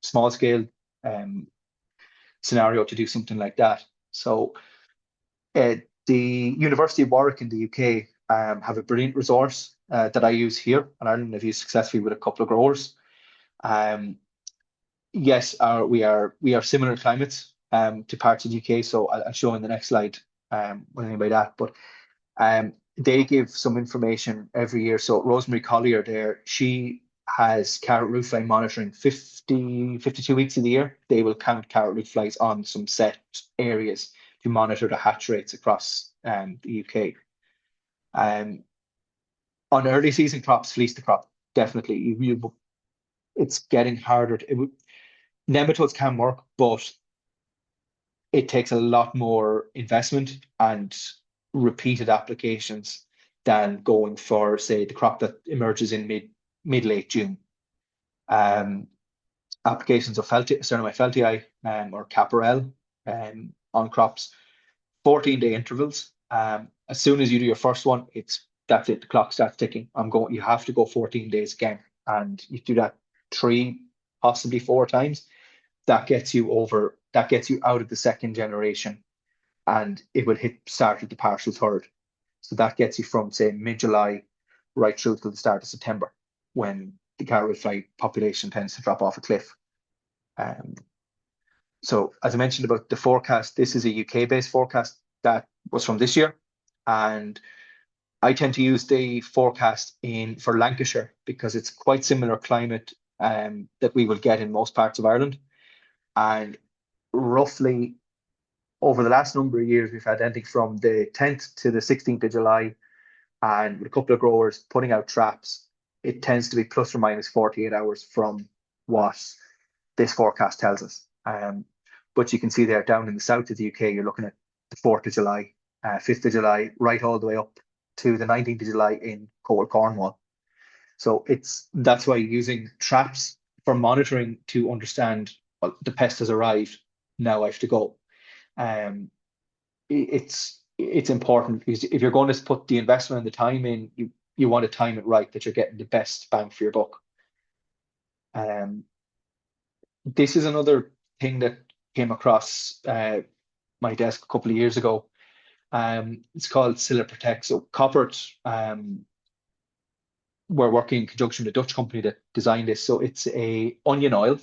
small scale um, scenario to do something like that. So uh, the University of Warwick in the UK have a brilliant resource that I use here, and Ireland have used successfully with a couple of growers. Um, yes, we are similar climates to parts of the UK, so I'll show in the next slide what I mean by that. But they give some information every year. So Rosemary Collier there, she has carrot root fly monitoring 52 weeks of the year. They will count carrot root flies on some set areas to monitor the hatch rates across the UK. On early season crops, fleece the crop, definitely. It's getting harder. Nematodes can work, but it takes a lot more investment and repeated applications than going for, say, the crop that emerges in mid late June. Um, Applications of Sternomyfeltii or Caparel on crops, 14-day intervals. As soon as you do your first one, that's it. The clock starts ticking. You have to go 14 days again, and you do that 3, possibly 4 times. That gets you over. That gets you out of the second generation, and it will start at the partial third. So that gets you from, say, mid-July right through to the start of September, when the carrot fly population tends to drop off a cliff. Um, so as I mentioned about the forecast, this is a UK-based forecast that was from this year, and I tend to use the forecast for Lancashire because it's quite similar climate that we will get in most parts of Ireland. And roughly over the last number of years, we've had anything from the 10th to the 16th of July, and with a couple of growers putting out traps, it tends to be plus or minus 48 hours from what this forecast tells us. But you can see there down in the south of the UK, you're looking at the 4th of July, 5th of July, right all the way up to the 19th of July in Cold Cornwall. So that's why using traps for monitoring to understand, well, the pest has arrived, now I have to go. It's important, because if you're going to put the investment and the time in, you want to time it right, that you're getting the best bang for your buck. This is another thing that came across my desk a couple of years ago. It's called Scylla Protect. So Coppert, we're working in conjunction with a Dutch company that designed this. So it's a onion oil.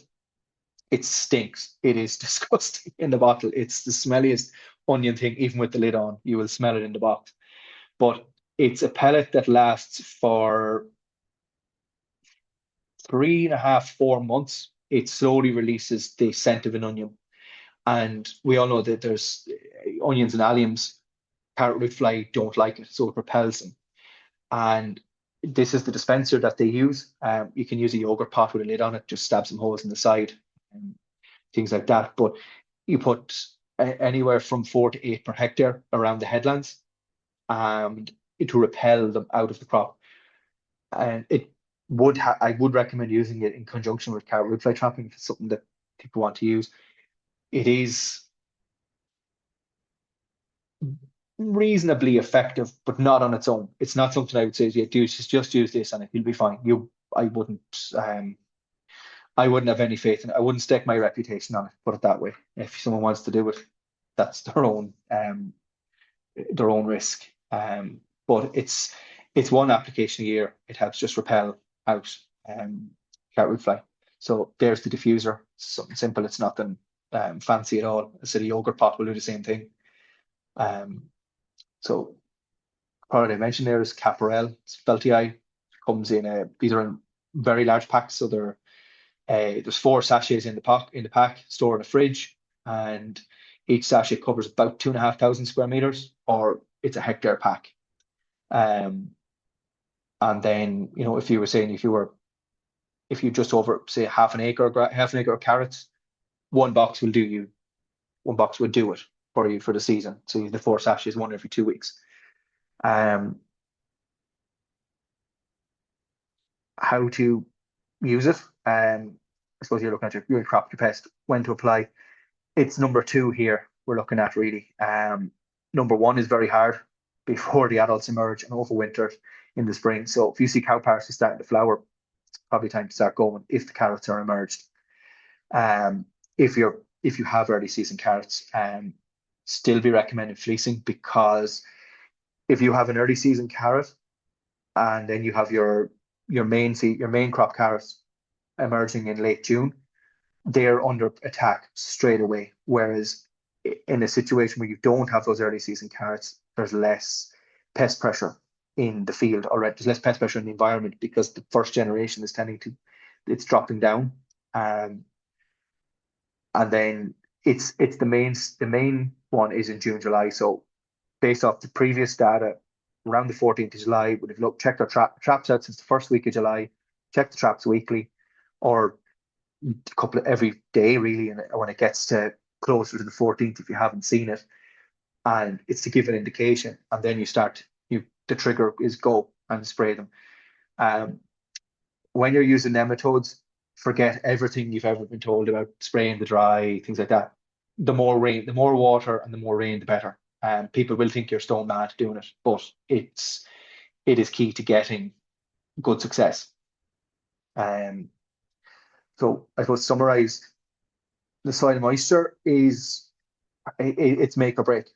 It stinks. It is disgusting in the bottle. It's the smelliest onion thing, even with the lid on. You will smell it in the box. But it's a pellet that lasts for 3.5, 4 months. It slowly releases the scent of an onion. And we all know that there's onions and alliums, carrot root fly don't like it, so it repels them. And this is the dispenser that they use. You can use a yogurt pot with a lid on it, just stab some holes in the side, things like that. But you put anywhere from 4 to 8 per hectare around the headlands, and to repel them out of the crop. And I would recommend using it in conjunction with carrot root fly trapping if it's something that people want to use. It is reasonably effective, but not on its own. It's not something I would say, yeah, just use this and you'll be fine. I wouldn't have any faith in it. I wouldn't stake my reputation on it, put it that way. If someone wants to do it, that's their own risk. But it's one application a year. It helps just repel out carrot root fly. So there's the diffuser. It's something simple. It's nothing fancy at all. A city yogurt pot will do the same thing. So product I mentioned there is Caparel. It's Feltii. Comes in these are in very large packs. So there's 4 sachets in the pack, stored in a fridge, and each sachet covers about 2,500 square meters, or it's a hectare pack. And then, if you were saying if you just over, say, half an acre of carrots, one box would do it for you for the season. So the 4 sachets, one every 2 weeks. How to use it? I suppose you're looking at your crop, your pest, when to apply. It's number 2 here we're looking at, really. Number 1 is very hard, before the adults emerge and overwinter in the spring. So if you see cow parsley starting to flower, it's probably time to start going if the carrots are emerged. If you have early season carrots, still be recommending fleecing, because if you have an early season carrot and then you have your main crop carrots emerging in late June, they're under attack straight away. Whereas in a situation where you don't have those early season carrots, there's less pest pressure in the field, or there's less pest pressure in the environment, because the first generation is it's dropping down. And then it's the main one is in June, July. So based off the previous data, around the 14th of July, we'd have checked our traps out since the first week of July, check the traps weekly, or a couple of every day, really. And when it gets to closer to the 14th, if you haven't seen it, and it's to give an indication, and then the trigger is go and spray them. When you're using nematodes, forget everything you've ever been told about spraying the dry, things like that. The more water and the more rain, the better. People will think you're stone mad doing it, but it is key to getting good success. So I suppose summarize, the soil moisture is it's make or break.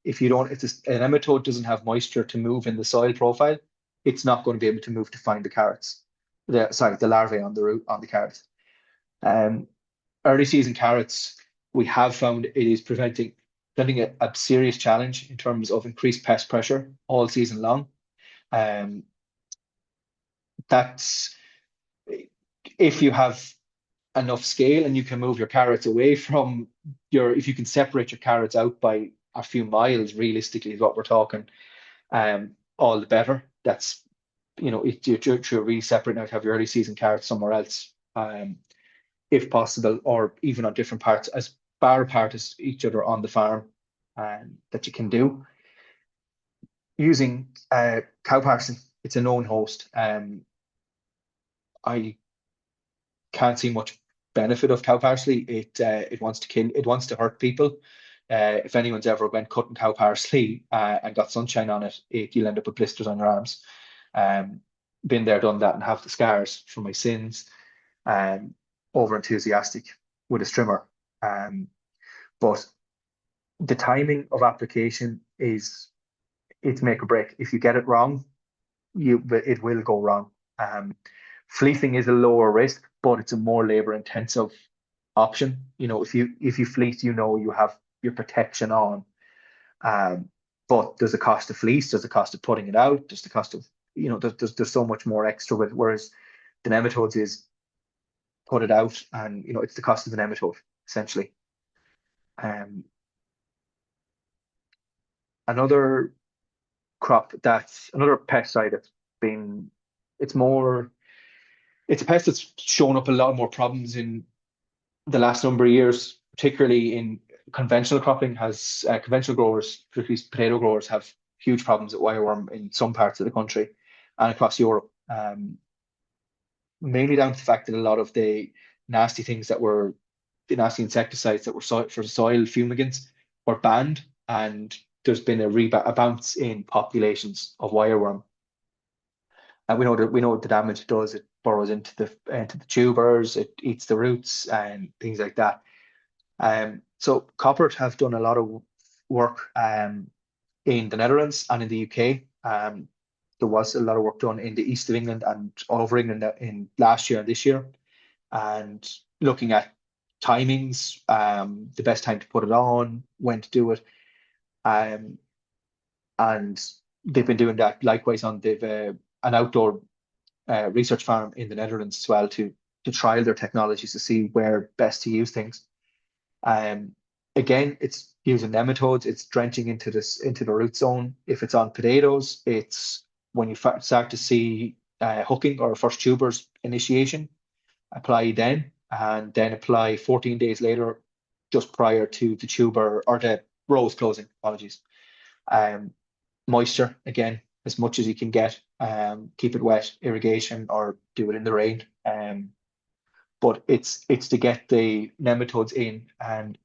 If you don't, if a nematode doesn't have moisture to move in the soil profile, it's not going to be able to move to find the carrots. The larvae on the root on the carrots. Early season carrots, we have found it is presenting a serious challenge in terms of increased pest pressure all season long. That's if you have enough scale and you can move your carrots away from if you can separate your carrots out by a few miles, realistically is what we're talking, all the better. That's, you're really separate now to have your early season carrots somewhere else, if possible, or even on different parts, as far apart as each other on the farm, that you can do. Using cow parsley, it's a known host. I can't see much benefit of cow parsley. It wants to kill, it wants to hurt people. If anyone's ever went cutting cow parsley and got sunshine on it, you'll end up with blisters on your arms. Been there, done that, and have the scars from my sins. Over enthusiastic with a strimmer. But the timing of application it's make or break. If you get it wrong, it will go wrong. Fleecing is a lower risk, but it's a more labor intensive option. If you fleece, you have your protection on. But there's a cost to fleece, there's a cost of putting it out, there's the cost of, there's so much more extra with it. Whereas the nematodes is put it out, and it's the cost of the nematode essentially. Another pesticide that's been, it's a pest that's shown up a lot more problems in the last number of years, particularly in conventional cropping. Conventional growers, particularly potato growers, have huge problems with wireworm in some parts of the country and across Europe. Mainly down to the fact that a lot of the nasty insecticides that were for soil fumigants were banned, and there's been a bounce in populations of wireworm. And we know what the damage it does. It burrows into the tubers, it eats the roots and things like that. So Coppert have done a lot of work in the Netherlands and in the UK. There was a lot of work done in the east of England and all over England in last year and this year, and looking at timings, the best time to put it on, when to do it, and they've been doing that likewise they've an outdoor research farm in the Netherlands as well to trial their technologies to see where best to use things. Again, it's using nematodes, it's drenching into the root zone. If it's on potatoes, it's when you start to see hooking or first tubers initiation, apply then, and then apply 14 days later, just prior to the tuber or the rows closing, apologies. Moisture, again, as much as you can get, keep it wet, irrigation, or do it in the rain. But it's to get the nematodes in, and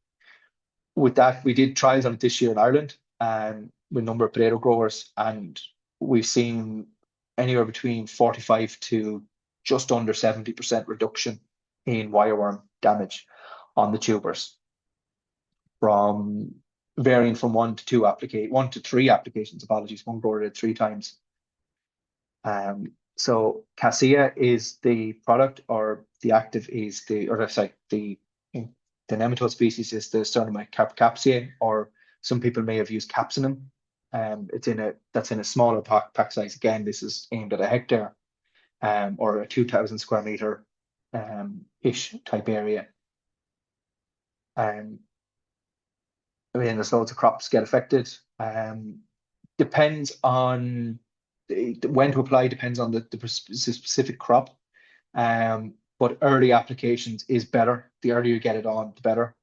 with that, we did trials on it this year in Ireland, with a number of potato growers, and we've seen anywhere between 45 to just under 70% reduction in wireworm damage on the tubers, varying from 1 to 3 applications. Apologies, one grower did 3 times. So Cassia is the product, or the active is the nematode species is the Sternum capsae, or some people may have used capsinum. That's in a smaller pack size. Again, this is aimed at a hectare, or a 2,000 square meter ish type area. There's loads of crops get affected. Depends on when to apply, depends on the specific crop. But early applications is better. The earlier you get it on, the better.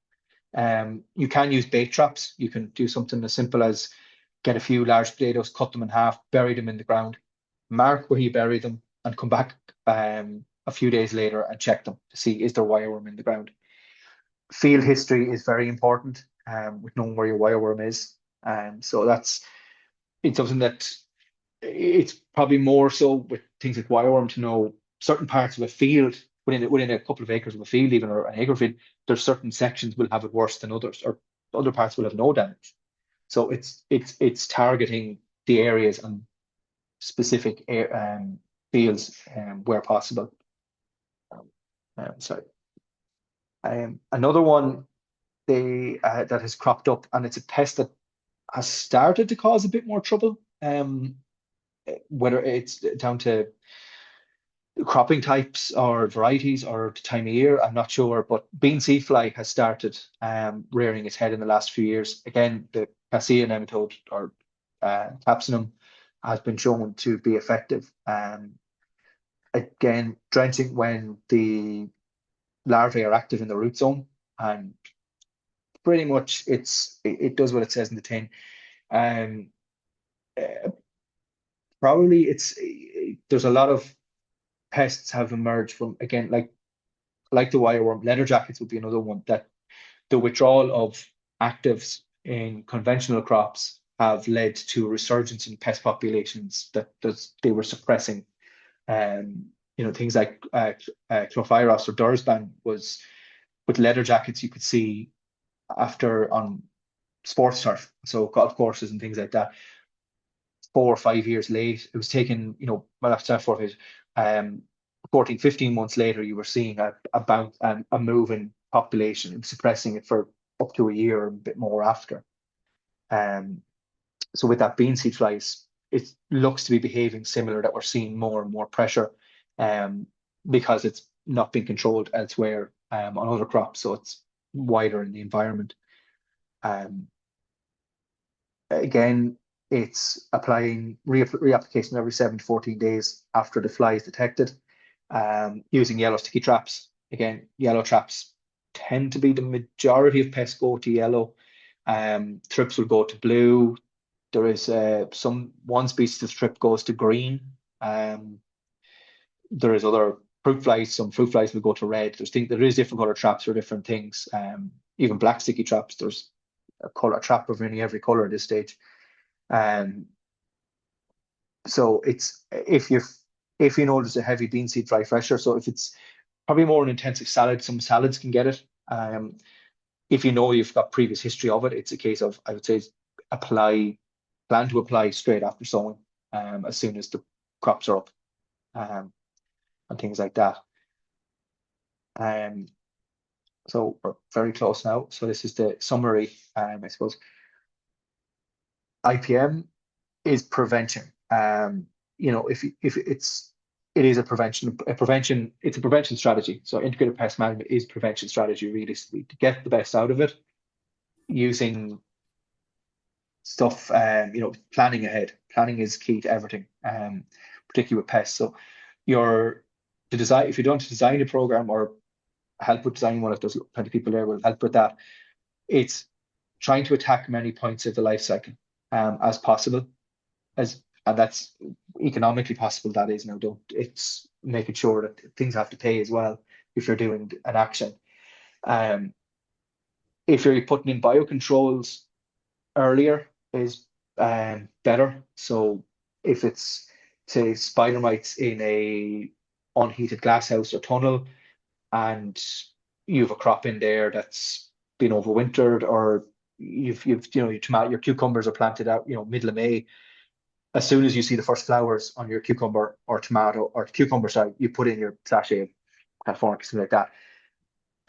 You can use bait traps. You can do something as simple as get a few large potatoes, cut them in half, bury them in the ground, mark where you bury them, and come back a few days later and check them to see is there wireworm in the ground. Field history is very important with knowing where your wireworm is. So it's something that it's probably more so with things like wireworm to know certain parts of a field within a couple of acres of a field, even or an acre field, there's certain sections will have it worse than others, or other parts will have no damage. So it's targeting the areas and specific fields where possible. Sorry. Another one that has cropped up, and it's a pest that has started to cause a bit more trouble. Whether it's down to cropping types or varieties or the time of year, I'm not sure. But bean seed fly has started rearing its head in the last few years. Again, the cassia nematode or capsinum has been shown to be effective. Again, drenching when the larvae are active in the root zone, and pretty much it does what it says in the tin. Um, uh, Probably there's a lot of pests have emerged from, again, like the wireworm. Leather jackets would be another one, that the withdrawal of actives in conventional crops have led to a resurgence in pest populations that they were suppressing. Things like clophyros or dursban was with leather jackets. You could see after on sports turf, so golf courses and things like that, 4 or 5 years late. It was taken, well, after 4 years, 14, 15 months later, you were seeing a move in population and suppressing it for up to a year or a bit more after. So with that bean seed flies, it looks to be behaving similar, that we're seeing more and more pressure because it's not being controlled elsewhere on other crops, so it's wider in the environment. Again, it's applying reapplication every 7 to 14 days after the fly is detected, using yellow sticky traps. Again, yellow traps tend to be the majority of pests go to yellow. Thrips will go to blue. There is one species of thrip goes to green. There is other fruit flies. Some fruit flies will go to red. There is different color traps for different things. Even black sticky traps. There's a trap of nearly every color at this stage. So it's if you know there's a heavy bean seed fly pressure, so if it's probably more an intensive salad, some salads can get it. If you know you've got previous history of it, it's a case of, I would say, plan to apply straight after sowing, as soon as the crops are up, and things like that. So we're very close now. So this is the summary, I suppose. IPM is prevention. It is a prevention strategy. So integrated pest management is prevention strategy, realistically, to get the best out of it, using stuff, planning ahead. Planning is key to everything, particularly with pests. So if you don't design a program or help with designing one, if there's plenty of people there will help with that, it's trying to attack many points of the life cycle as possible, and that's economically possible. That is, now, don't it's making sure that things have to pay as well if you're doing an action. If you're putting in biocontrols earlier is better. So if it's, say, spider mites in a unheated glass house or tunnel, and you've a crop in there that's been overwintered, or your cucumbers are planted out, middle of May. As soon as you see the first flowers on your cucumber or tomato or cucumber side, you put in your sachet of California, something like that.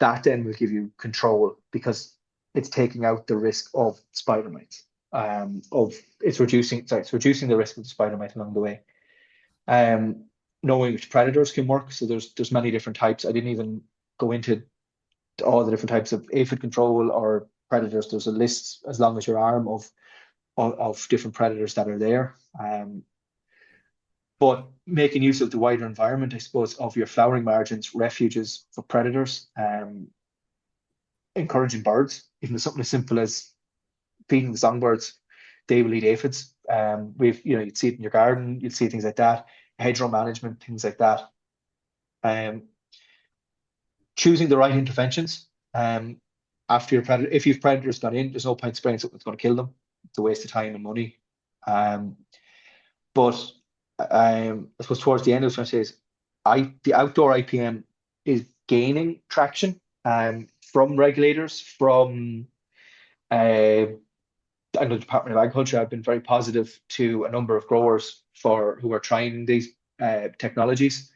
That then will give you control, because it's taking out the risk of spider mites. It's reducing the risk of the spider mite along the way. Knowing which predators can work. So there's many different types. I didn't even go into all the different types of aphid control or predators. There's a list as long as your arm of different predators that are there. But making use of the wider environment, I suppose, of your flowering margins, refuges for predators, encouraging birds, even something as simple as feeding the songbirds. They will eat aphids. You'd see it in your garden, you'd see things like that. Hedgerow management, things like that. Choosing the right interventions. After your predator, if you've predators gone in, there's no point spraying something that's going to kill them. a waste of time and money. But I suppose towards the end, I was trying to say is the outdoor IPM is gaining traction from regulators, from I know the Department of Agriculture have been very positive to a number of growers who are trying these technologies.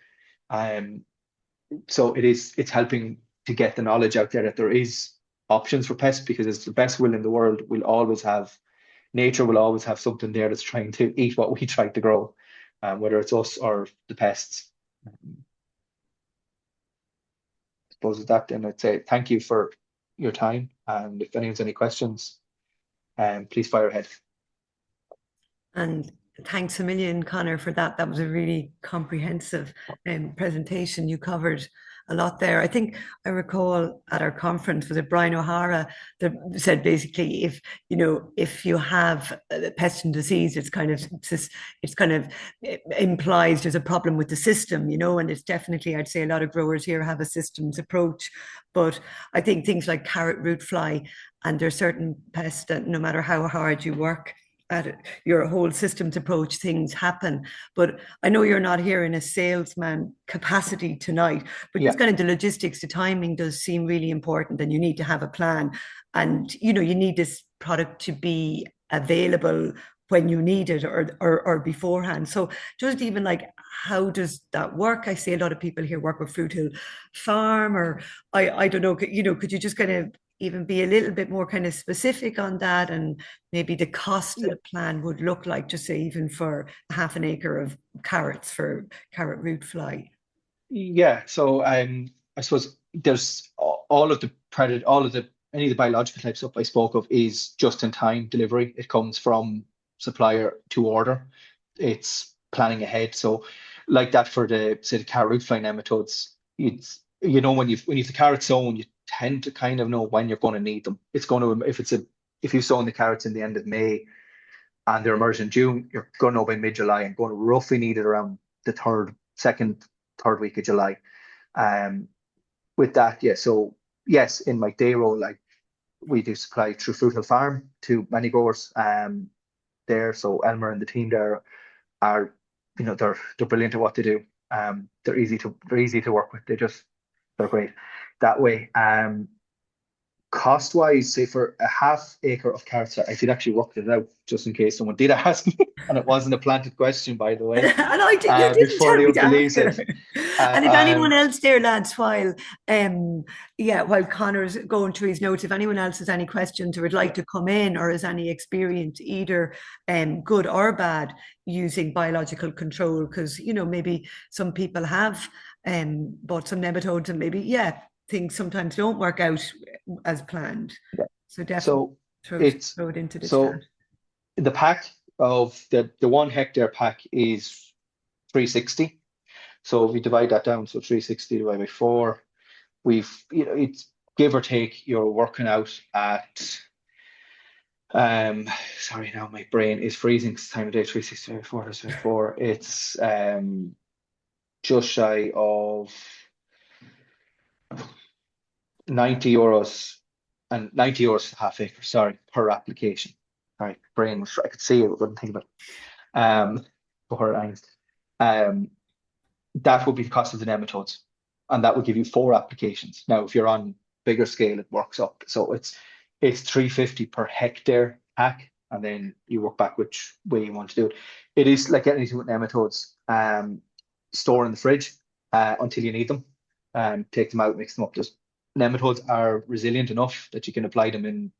Um, so it's helping to get the knowledge out there that there is options for pests, because it's the best will in the world. Nature will always have something there that's trying to eat what we try to grow, whether it's us or the pests. I suppose with that, then I'd say thank you for your time. And if anyone's any questions, please fire ahead. And thanks a million, Conor, for that. That was a really comprehensive presentation. You covered a lot there. I think I recall at our conference, was it Brian O'Hara that said basically if you have pest and disease, it implies there's a problem with the system, and it's definitely, I'd say a lot of growers here have a systems approach, but I think things like carrot root fly, and there's certain pests that no matter how hard you work at it, your whole systems approach, things happen. But I know you're not here in a salesman capacity tonight, but just kind of the logistics, the timing does seem really important, and you need to have a plan, and you need this product to be available when you need it, or beforehand. So just even like, how does that work? I see a lot of people here work with Fruit Hill Farm, or I don't know, could you just kind of even be a little bit more kind of specific on that, and maybe the cost of the plan would look like, just say even for half an acre of carrots for carrot root fly? Yeah, so I suppose there's all of any of the biological type stuff I spoke of is just in time delivery. It comes from supplier to order. It's planning ahead. So like that for the carrot root fly nematodes, it's when you've the carrot sown, you tend to kind of know when you're going to need them. It's going to if you've sown the carrots in the end of May and they're emerging in June, you're going to know by mid-July, and going to roughly need it around the third week of July. With that, yeah. So yes, in my day role, like we do supply through Fruit Hill Farm to many growers there. So Elmer and the team there are, they're brilliant at what they do. They're easy to work with. They're great that way. Cost wise, say for a half acre of carrots, I did actually work it out just in case someone did ask me, and it wasn't a planted question, by the way. And you didn't before tell they me would to believe ask it. it. And if anyone else there, lads, while Conor's going through his notes, if anyone else has any questions or would like to come in, or has any experience, either good or bad, using biological control, because maybe some people have bought some nematodes, and maybe things sometimes don't work out as planned. Yeah. So definitely throw it into the chat. The pack of the 1 hectare pack is 360. So if we divide that down, so 360 divided by 4, it's give or take, you're working out at sorry, now my brain is freezing. It's time of day. 360 divided by 4. It's just shy of €90, and €90 half acre, sorry, per application. Sorry, brain was, I could see it, but wouldn't think about it. For angst. That would be the cost of the nematodes, and that would give you 4 applications. Now, if you're on bigger scale, it works up. So it's 350 per hectare pack, and then you work back which way you want to do it. It is like anything with nematodes. Store in the fridge until you need them. Take them out, mix them up. Nematodes are resilient enough that you can apply them in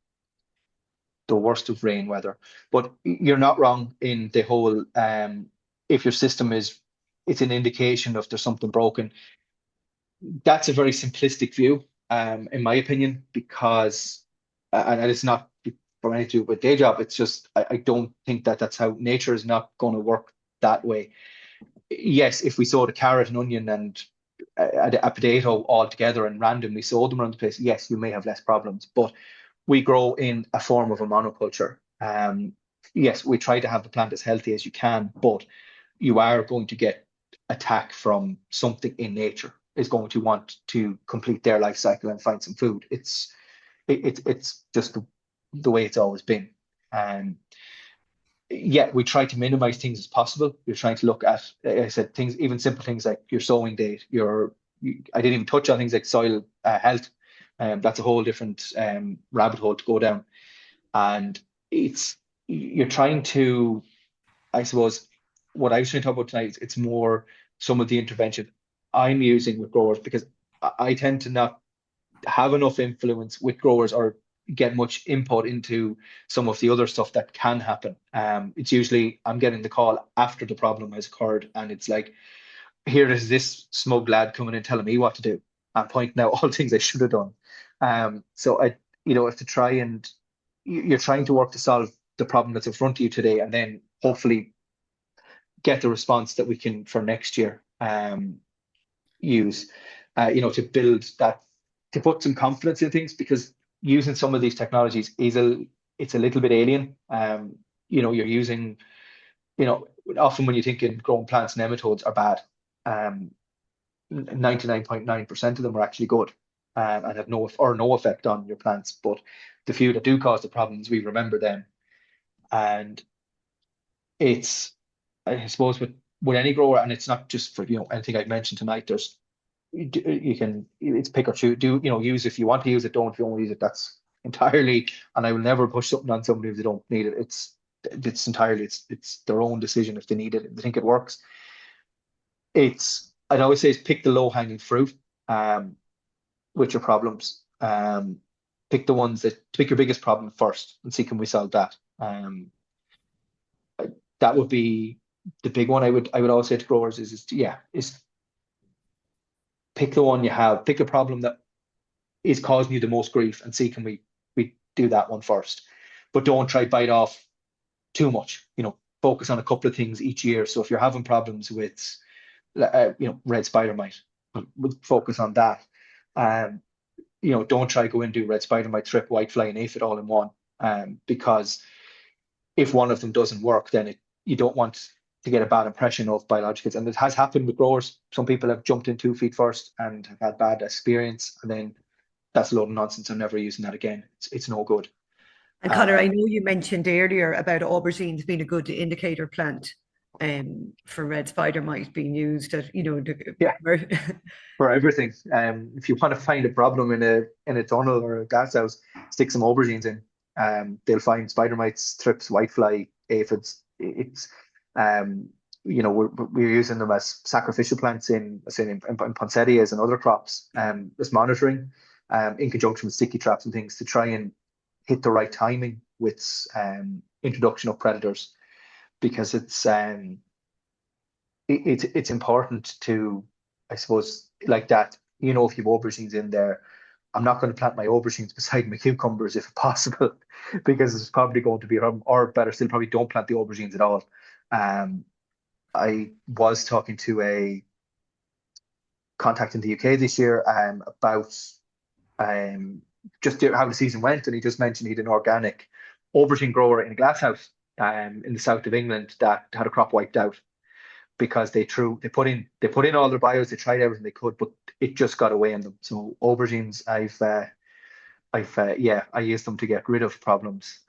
the worst of rain weather. But you're not wrong in the whole, if your system it's an indication of there's something broken. That's a very simplistic view, in my opinion, because, and it's not for anything to do with day job, it's just, I don't think that's how nature is not going to work that way. Yes, if we sowed a carrot, an onion, and a potato all together and randomly sowed them around the place, yes, you may have less problems. But we grow in a form of a monoculture. Yes, we try to have the plant as healthy as you can, but you are going to get attack from something in nature is going to want to complete their life cycle and find some food. It's just the way it's always been. Yeah, we try to minimize things as possible. You're trying to look at, like I said, things, even simple things like your sowing date, I didn't even touch on things like soil health. That's a whole different rabbit hole to go down. And you're trying to, I suppose, what I was trying to talk about tonight, it's more some of the intervention I'm using with growers because I tend to not have enough influence with growers or get much input into some of the other stuff that can happen. It's usually I'm getting the call after the problem has occurred, and it's like, here is this smug lad coming in telling me what to do and pointing out all things I should have done. So have to try and you're trying to work to solve the problem that's in front of you today, and then hopefully get the response that we can for next year use. To build that, to put some confidence in things, because using some of these technologies it's a little bit alien. You're using, often when you think in growing plants, nematodes are bad. 99.9% of them are actually good and have no effect on your plants. But the few that do cause the problems, we remember them. And it's, I suppose, with any grower, and it's not just for anything I've mentioned tonight. It's pick or choose. Use if you want to use it. Don't if you don't use it. That's entirely. And I will never push something on somebody if they don't need it. It's entirely it's their own decision if they need it. If they think it works. I'd always say pick the low hanging fruit with your problems. Pick your biggest problem first and see can we solve that. That would be the big one. I would always say to growers is pick the one you have, pick a problem that is causing you the most grief and see can we do that one first. But don't try to bite off too much. Focus on a couple of things each year. So if you're having problems with red spider mite, we'll focus on that. Don't try to go and do red spider mite, thrip, whitefly, and aphid all in one. Because if one of them doesn't work, then you don't want to get a bad impression of biologicals. And it has happened with growers. Some people have jumped in 2 feet first and have had bad experience, and then that's a load of nonsense. I'm never using that again. It's no good. And Conor, I know you mentioned earlier about aubergines being a good indicator plant for red spider mite being used at, Yeah. For everything. If you want to find a problem in a tunnel or a gas house, stick some aubergines in. They'll find spider mites, thrips, whitefly, aphids. We're using them as sacrificial plants in poinsettias and other crops. As monitoring, in conjunction with sticky traps and things to try and hit the right timing with introduction of predators, because it's important to, I suppose, like that. If you have aubergines in there, I'm not going to plant my aubergines beside my cucumbers if possible, because it's probably going to be a problem. Or better still, probably don't plant the aubergines at all. I was talking to a contact in the UK this year about just how the season went, and he just mentioned he had an organic aubergine grower in a glasshouse in the south of England that had a crop wiped out because they put in all their bios, they tried everything they could, but it just got away on them. So aubergines, I use them to get rid of problems,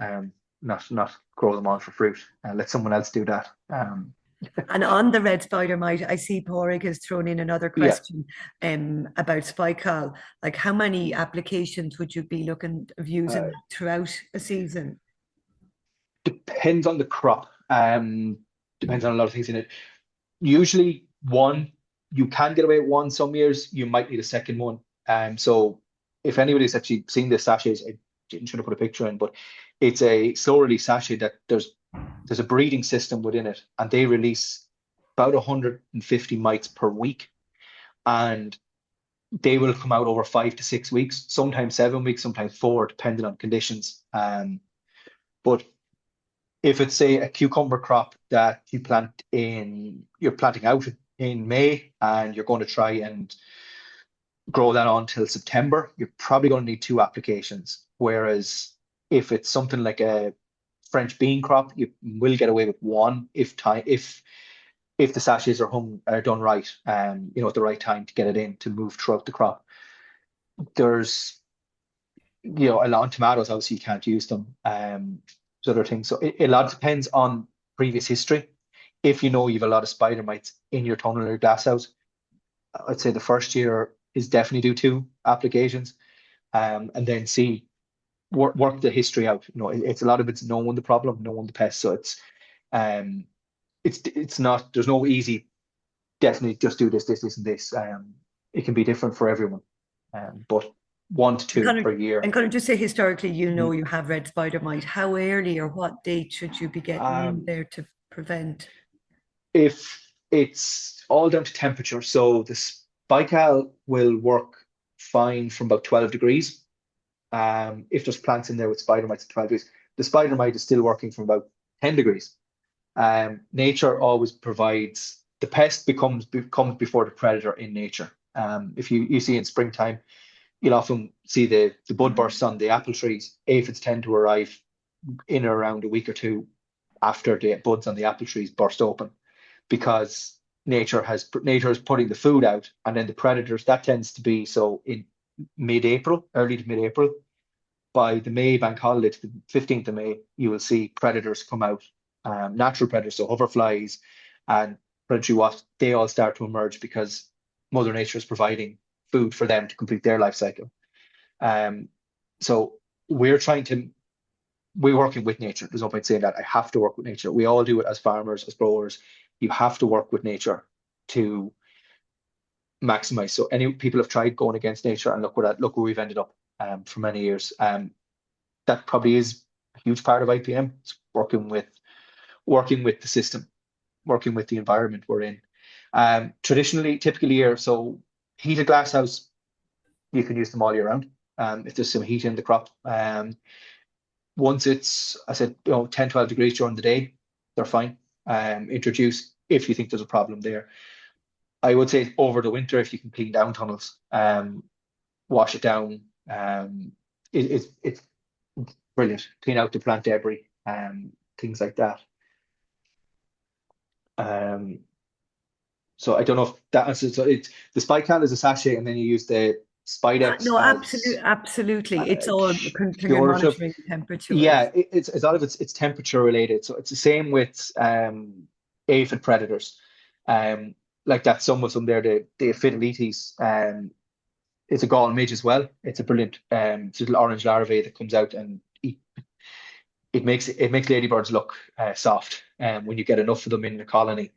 not grow them on for fruit. Let someone else do that. And on the red spider mite, I see Porrig has thrown in another question about spicall. Like, how many applications would you be looking of using throughout a season? Depends on the crop. Depends on a lot of things in it. Usually one, you can get away with one. Some years you might need a second one. So if anybody's actually seen the sachets, I should have put a picture in, but it's a slow release sachet that there's a breeding system within it, and they release about 150 mites per week, and they will come out over 5 to 6 weeks, sometimes 7 weeks, sometimes 4, depending on conditions. But if it's, say, a cucumber crop that you're planting out in May and you're going to try and grow that on till September, you're probably going to need 2 applications. Whereas if it's something like a French bean crop, you will get away with 1 if the sachets are done right, at the right time to get it in to move throughout the crop. There's, a lot of tomatoes, obviously you can't use them. other things. So it a lot depends on previous history. If you know you've a lot of spider mites in your tunnel or glass house, I'd say the first year is definitely do 2 applications, and then see work the history out. It's a lot of it's knowing the problem, knowing the pest. So um, it's not there's no easy definitely just do this, this, this, and this. It can be different for everyone, but 1 to 2 Kind of, per year. and kind of just say historically, Mm. you have red spider mite. How early or what date should you be getting in Um, there to prevent? if it's all down to temperature, so the Spical will work fine from about 12 degrees. If there's plants in there with spider mites at 12 degrees, the spider mite is still working from about 10 degrees. Nature always provides the pest comes before the predator in nature. If you see in springtime, you'll often see the bud bursts on the apple trees. Aphids tend to arrive in or around a week or two after the buds on the apple trees burst open, because nature is putting the food out, and then the predators, that tends to be so in mid-April, early to mid-April. By the May bank holiday, the 15th of May, you will see predators come out, natural predators, so hoverflies and predatory wasps. They all start to emerge because Mother Nature is providing food for them to complete their life cycle. Um, so we're trying to we're working with nature. There's no point saying that. I have to work with nature. We all do it as farmers, as growers. You have to work with nature to maximize. So any people have tried going against nature, and look where we've ended up for many years. That probably is a huge part of IPM. It's working with the system, working with the environment we're in. Typically here, so heated glass house, you can use them all year round. If there's some heat in the crop. Once it's, I said, 10, 12 degrees during the day, they're fine. Introduce if you think there's a problem there. I would say over the winter, if you can clean down tunnels, wash it down, it's brilliant. Clean out the plant debris, things like that. Um, so I don't know if that answers. So it's the spike can is a sachet, and then you use the Spidex No, as absolutely. It's uh, all you're curative. monitoring temperature Yeah, wise. it's a lot of it's temperature related. So it's the same with aphid predators. Um, like that some of them there, the Aphidoletes, it's a gall midge as well. It's a brilliant it's a little orange larvae that comes out and it makes ladybirds look soft when you get enough of them in the colony.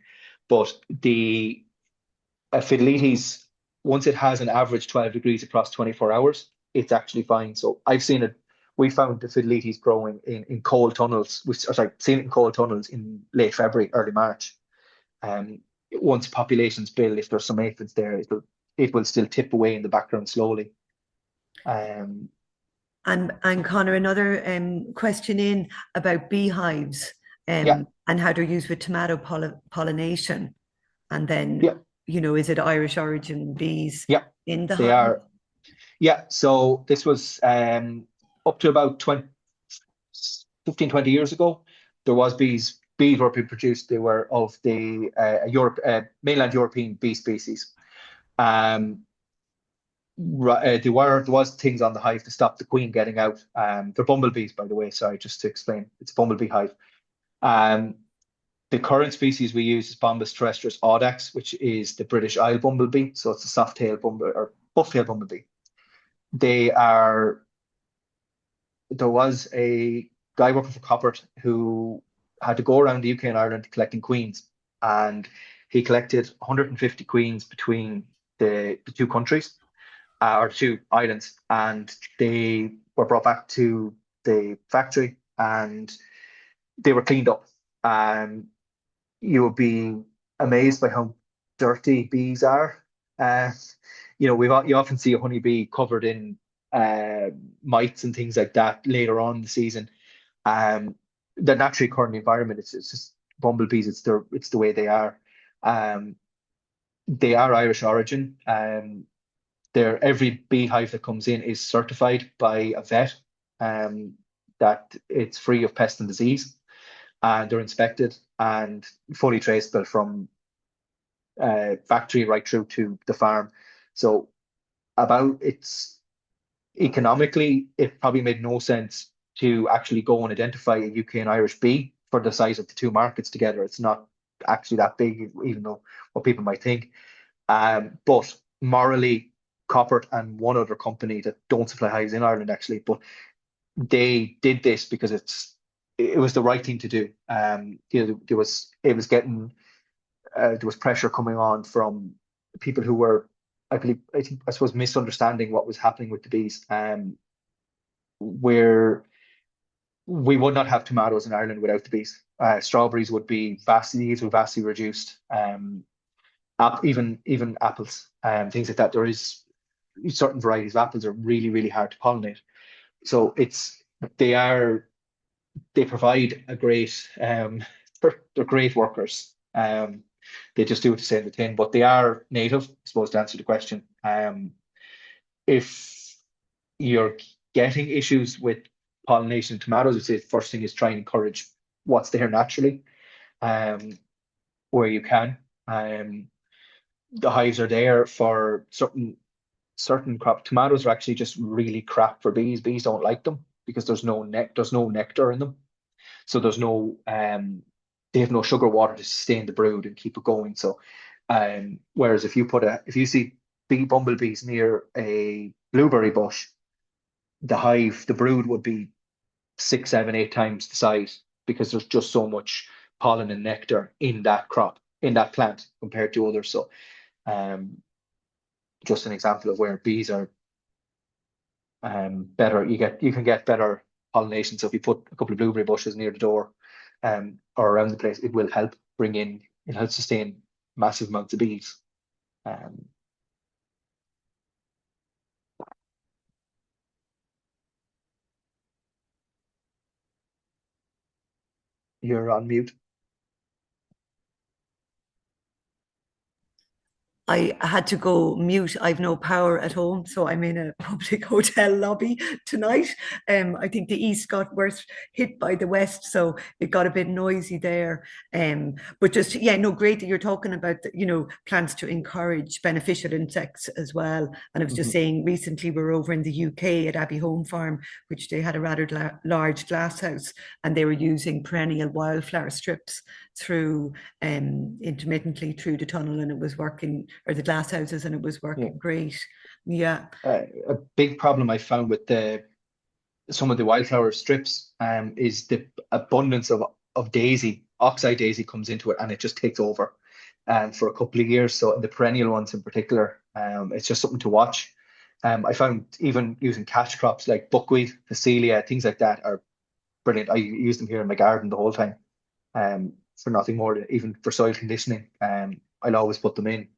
But the Aphidoletes, once it has an average 12 degrees across 24 hours, it's actually fine. So I've seen it. We found the Aphidoletes growing in cold tunnels, seen it in cold tunnels in late February, early March. Um, Once populations build, if there's some aphids there, it will still tip away in the background slowly. Um, And Conor, another question in about beehives yeah, and how they're used with tomato pollination. And then, yeah, is it Irish origin bees yeah, in the they hive? are. Yeah, so this was up to about 15, 20 years ago. There was bees. Bees were being produced. They were of the mainland European bee species. Um, there was things on the hive to stop the queen getting out. They're bumblebees, by the way. Sorry, just to explain, it's a bumblebee hive. Um, the current species we use is Bombus terrestris audax, which is the British Isle bumblebee. So it's a soft-tailed bumble or buff-tailed bumblebee. They are. There was a guy working for Coppert who had to go around the UK and Ireland collecting queens, and he collected 150 queens between the two countries or two islands, and they were brought back to the factory and they were cleaned up. And you would be amazed by how dirty bees are. Uh, you often see a honeybee covered in mites and things like that later on in the season. Um, they're naturally occur in the environment. It's just bumblebees. It's the way they are. Um, they are Irish origin. Every beehive that comes in is certified by a vet, um, that it's free of pest and disease, and they're inspected and fully traceable from factory right through to the farm. So about it's economically, it probably made no sense to actually go and identify a UK and Irish bee for the size of the two markets together. It's not actually that big, even though what people might think. But morally, Coppert and one other company that don't supply hives in Ireland actually, but they did this because it was the right thing to do. There was there was pressure coming on from people who were, I suppose, misunderstanding what was happening with the bees. Where we would not have tomatoes in Ireland without the bees. Strawberries would be vastly reduced. Even apples, things like that. There is certain varieties of apples are really hard to pollinate. So they are they provide a great they're great workers. They just do it to say the tin, but they are native, I suppose, to answer the question. If you're getting issues with pollination of tomatoes, I'd say the first thing is try and encourage what's there naturally, where you can. The hives are there for certain crop. Tomatoes are actually just really crap for bees. Bees don't like them because there's no nectar in them. So they have no sugar water to sustain the brood and keep it going. So whereas if you see bumblebees near a blueberry bush, the brood would be 6, 7, 8 times the size because there's just so much pollen and nectar in that crop, in that plant compared to others. So just an example of where bees are better. You can get better pollination. So if you put a couple of blueberry bushes near the door or around the place, it will help sustain massive amounts of bees. You're on mute. I had to go mute. I've no power at home, so I'm in a public hotel lobby tonight. I think the east got worse hit by the west, so it got a bit noisy there. But just yeah, no, great that you're talking about plants to encourage beneficial insects as well. And I was just saying, recently we were over in the UK at Abbey Home Farm, which they had a rather large glass house, and they were using perennial wildflower strips through intermittently through the tunnel, and it was working, or the glass houses, and it was working great. Yeah. A big problem I found with some of the wildflower strips is the abundance of daisy. Oxeye daisy comes into it and it just takes over for a couple of years. So the perennial ones in particular, it's just something to watch. I found even using catch crops like buckwheat, phacelia, things like that are brilliant. I use them here in my garden the whole time for nothing more than even for soil conditioning. I'll always put them in.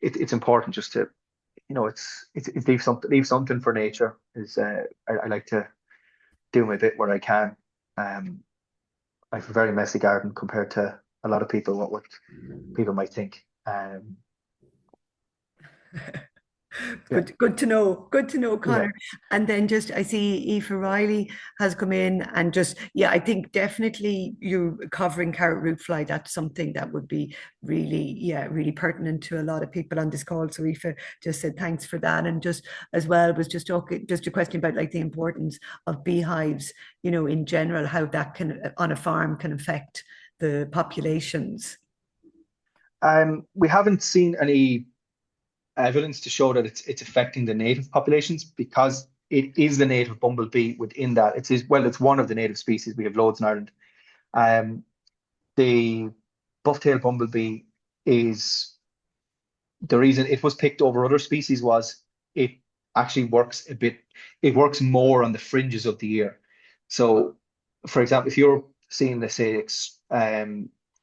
It's important just to it's leave something for nature. I like to do my bit where I can. I have a very messy garden compared to a lot of people, what people might think. Good to know. Good to know, Conor. Yeah. And then just I see Aoife Riley has come in, and just yeah, I think definitely you covering carrot root fly. That's something that would be really pertinent to a lot of people on this call. So Aoife just said thanks for that, and just as well was just talking just a question about like the importance of beehives, in general, how that can on a farm can affect the populations. We haven't seen any evidence to show that it's affecting the native populations because it is the native bumblebee within that. It's one of the native species. We have loads in Ireland. The buff-tailed bumblebee is the reason it was picked over other species was it actually it works more on the fringes of the year. So, for example, if you're seeing, let's say,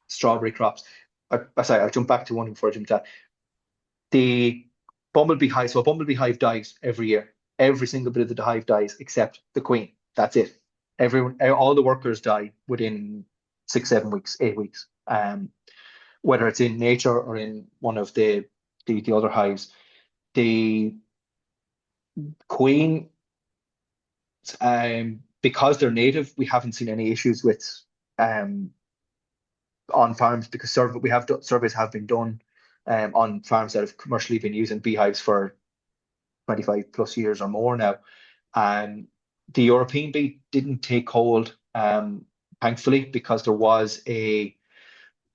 strawberry crops, sorry, I'll jump back to one before I jump to that. The bumblebee hive, so a bumblebee hive dies every year. Every single bit of the hive dies except the queen. That's it. All the workers die within 6, 7 weeks, 8 weeks. Whether it's in nature or in one of the other hives, the queen, because they're native, we haven't seen any issues with on farms because surveys have been done on farms that have commercially been using beehives for 25 plus years or more now. The European bee didn't take hold, thankfully, because there was a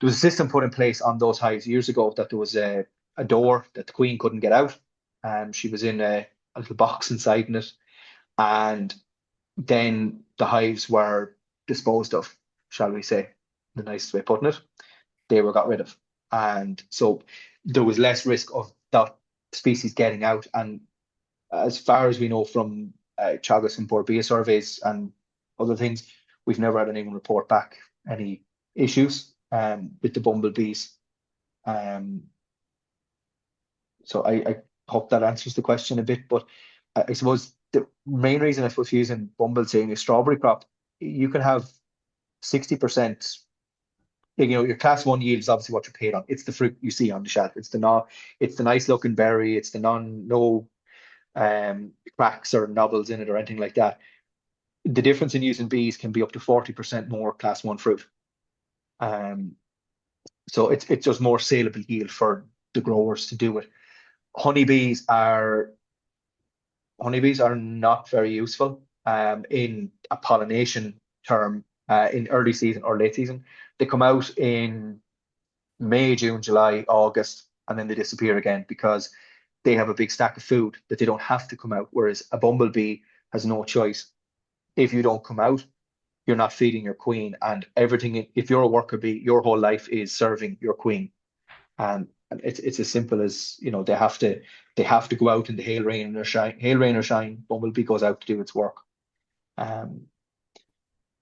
system put in place on those hives years ago that there was a door that the queen couldn't get out. She was in a little box inside in it, and then the hives were disposed of, shall we say, the nicest way of putting it. They were got rid of, and so there was less risk of that species getting out. And as far as we know from Chagas and Borbia surveys and other things, we've never had anyone report back any issues with the bumblebees. Um, so I hope that answers the question a bit. But I suppose the main reason I suppose using bumbles in a strawberry crop, you can have 60%. Your class one yield is obviously what you're paid on. It's the fruit you see on the shelf. It's the nice looking berry. It's the no cracks or nubbles in it or anything like that. The difference in using bees can be up to 40% more class one fruit. So it's just more saleable yield for the growers to do it. Honeybees are not very useful in a pollination term in early season or late season. They come out in May, June, July, August, and then they disappear again because they have a big stack of food that they don't have to come out, whereas a bumblebee has no choice. If you don't come out, you're not feeding your queen, and everything. If you're a worker bee, your whole life is serving your queen, and it's as simple as they have to go out in the hail, rain or shine. Bumblebee goes out to do its work, um,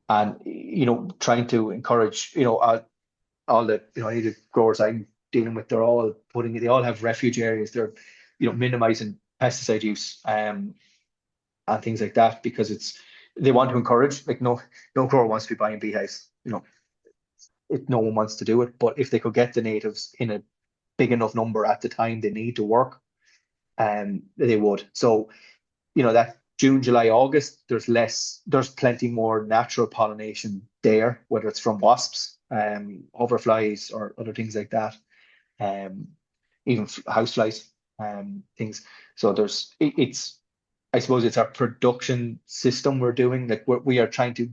and trying to encourage all the any of the growers I'm dealing with, they all have refuge areas. They're minimizing pesticide use and things like that because they want to encourage, like, no grower wants to be buying beehives. No one wants to do it, but if they could get the natives in a big enough number at the time they need to work, they would. So that June, July, August, there's plenty more natural pollination there, whether it's from wasps, hoverflies, or other things like that, even houseflies, things. So I suppose it's our production system we're doing. Like we are trying to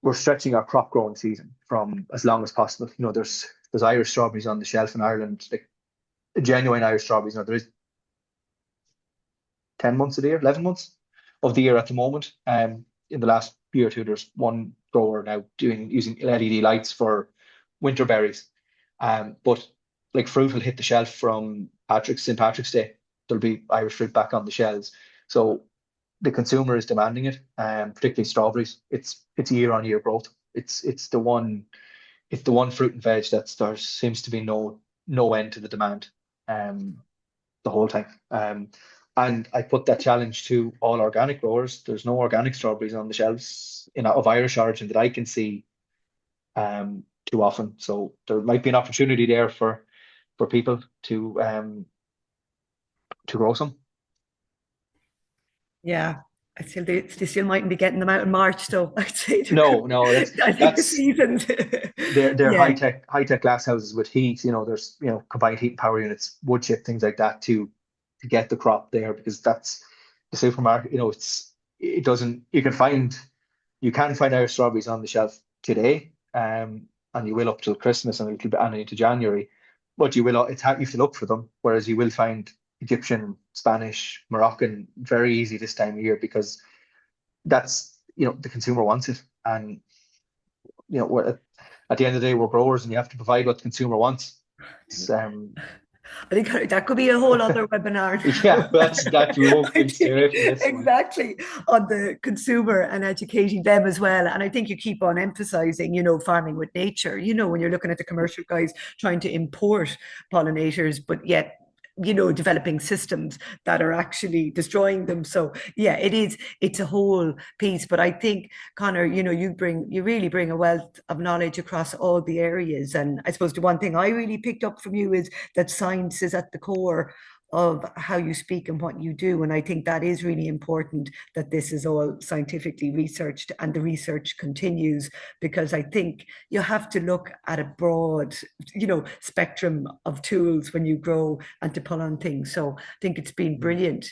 we're stretching our crop growing season from as long as possible. There's Irish strawberries on the shelf in Ireland, like genuine Irish strawberries. There is 10 months of the year, 11 months of the year at the moment. In the last year or two, there's one grower now using LED lights for winter berries. But like fruit will hit the shelf from St. Patrick's Day. There'll be Irish fruit back on the shelves. So the consumer is demanding it, particularly strawberries. It's year-on-year growth. It's the one fruit and veg that there seems to be no end to the demand the whole time. And I put that challenge to all organic growers. There's no organic strawberries on the shelves of Irish origin that I can see too often. So there might be an opportunity there for people to grow some. Yeah, they still mightn't be getting them out in March, though. I'd say No, I think the seasons. they're Yeah, high tech glass houses with heat. There's combined heat and power units, wood chip, things like that to get the crop there, because that's the supermarket. It doesn't. You can find Irish strawberries on the shelf today, and you will up till Christmas and into January, but you have to look for them. Whereas you will find Egyptian, Spanish, Moroccan very easy this time of year, because that's the consumer wants it. And at the end of the day, we're growers and you have to provide what the consumer wants. I think that could be a whole other webinar. Yeah, that we won't get away from this one. Exactly, on the consumer and educating them as well. And I think you keep on emphasizing, farming with nature, when you're looking at the commercial guys trying to import pollinators, but yet developing systems that are actually destroying them. So yeah, it's a whole piece. But I think, Conor, you really bring a wealth of knowledge across all the areas. And I suppose the one thing I really picked up from you is that science is at the core of how you speak and what you do. And I think that is really important, that this is all scientifically researched and the research continues, because I think you have to look at a broad, spectrum of tools when you grow and to pull on things. So I think it's been brilliant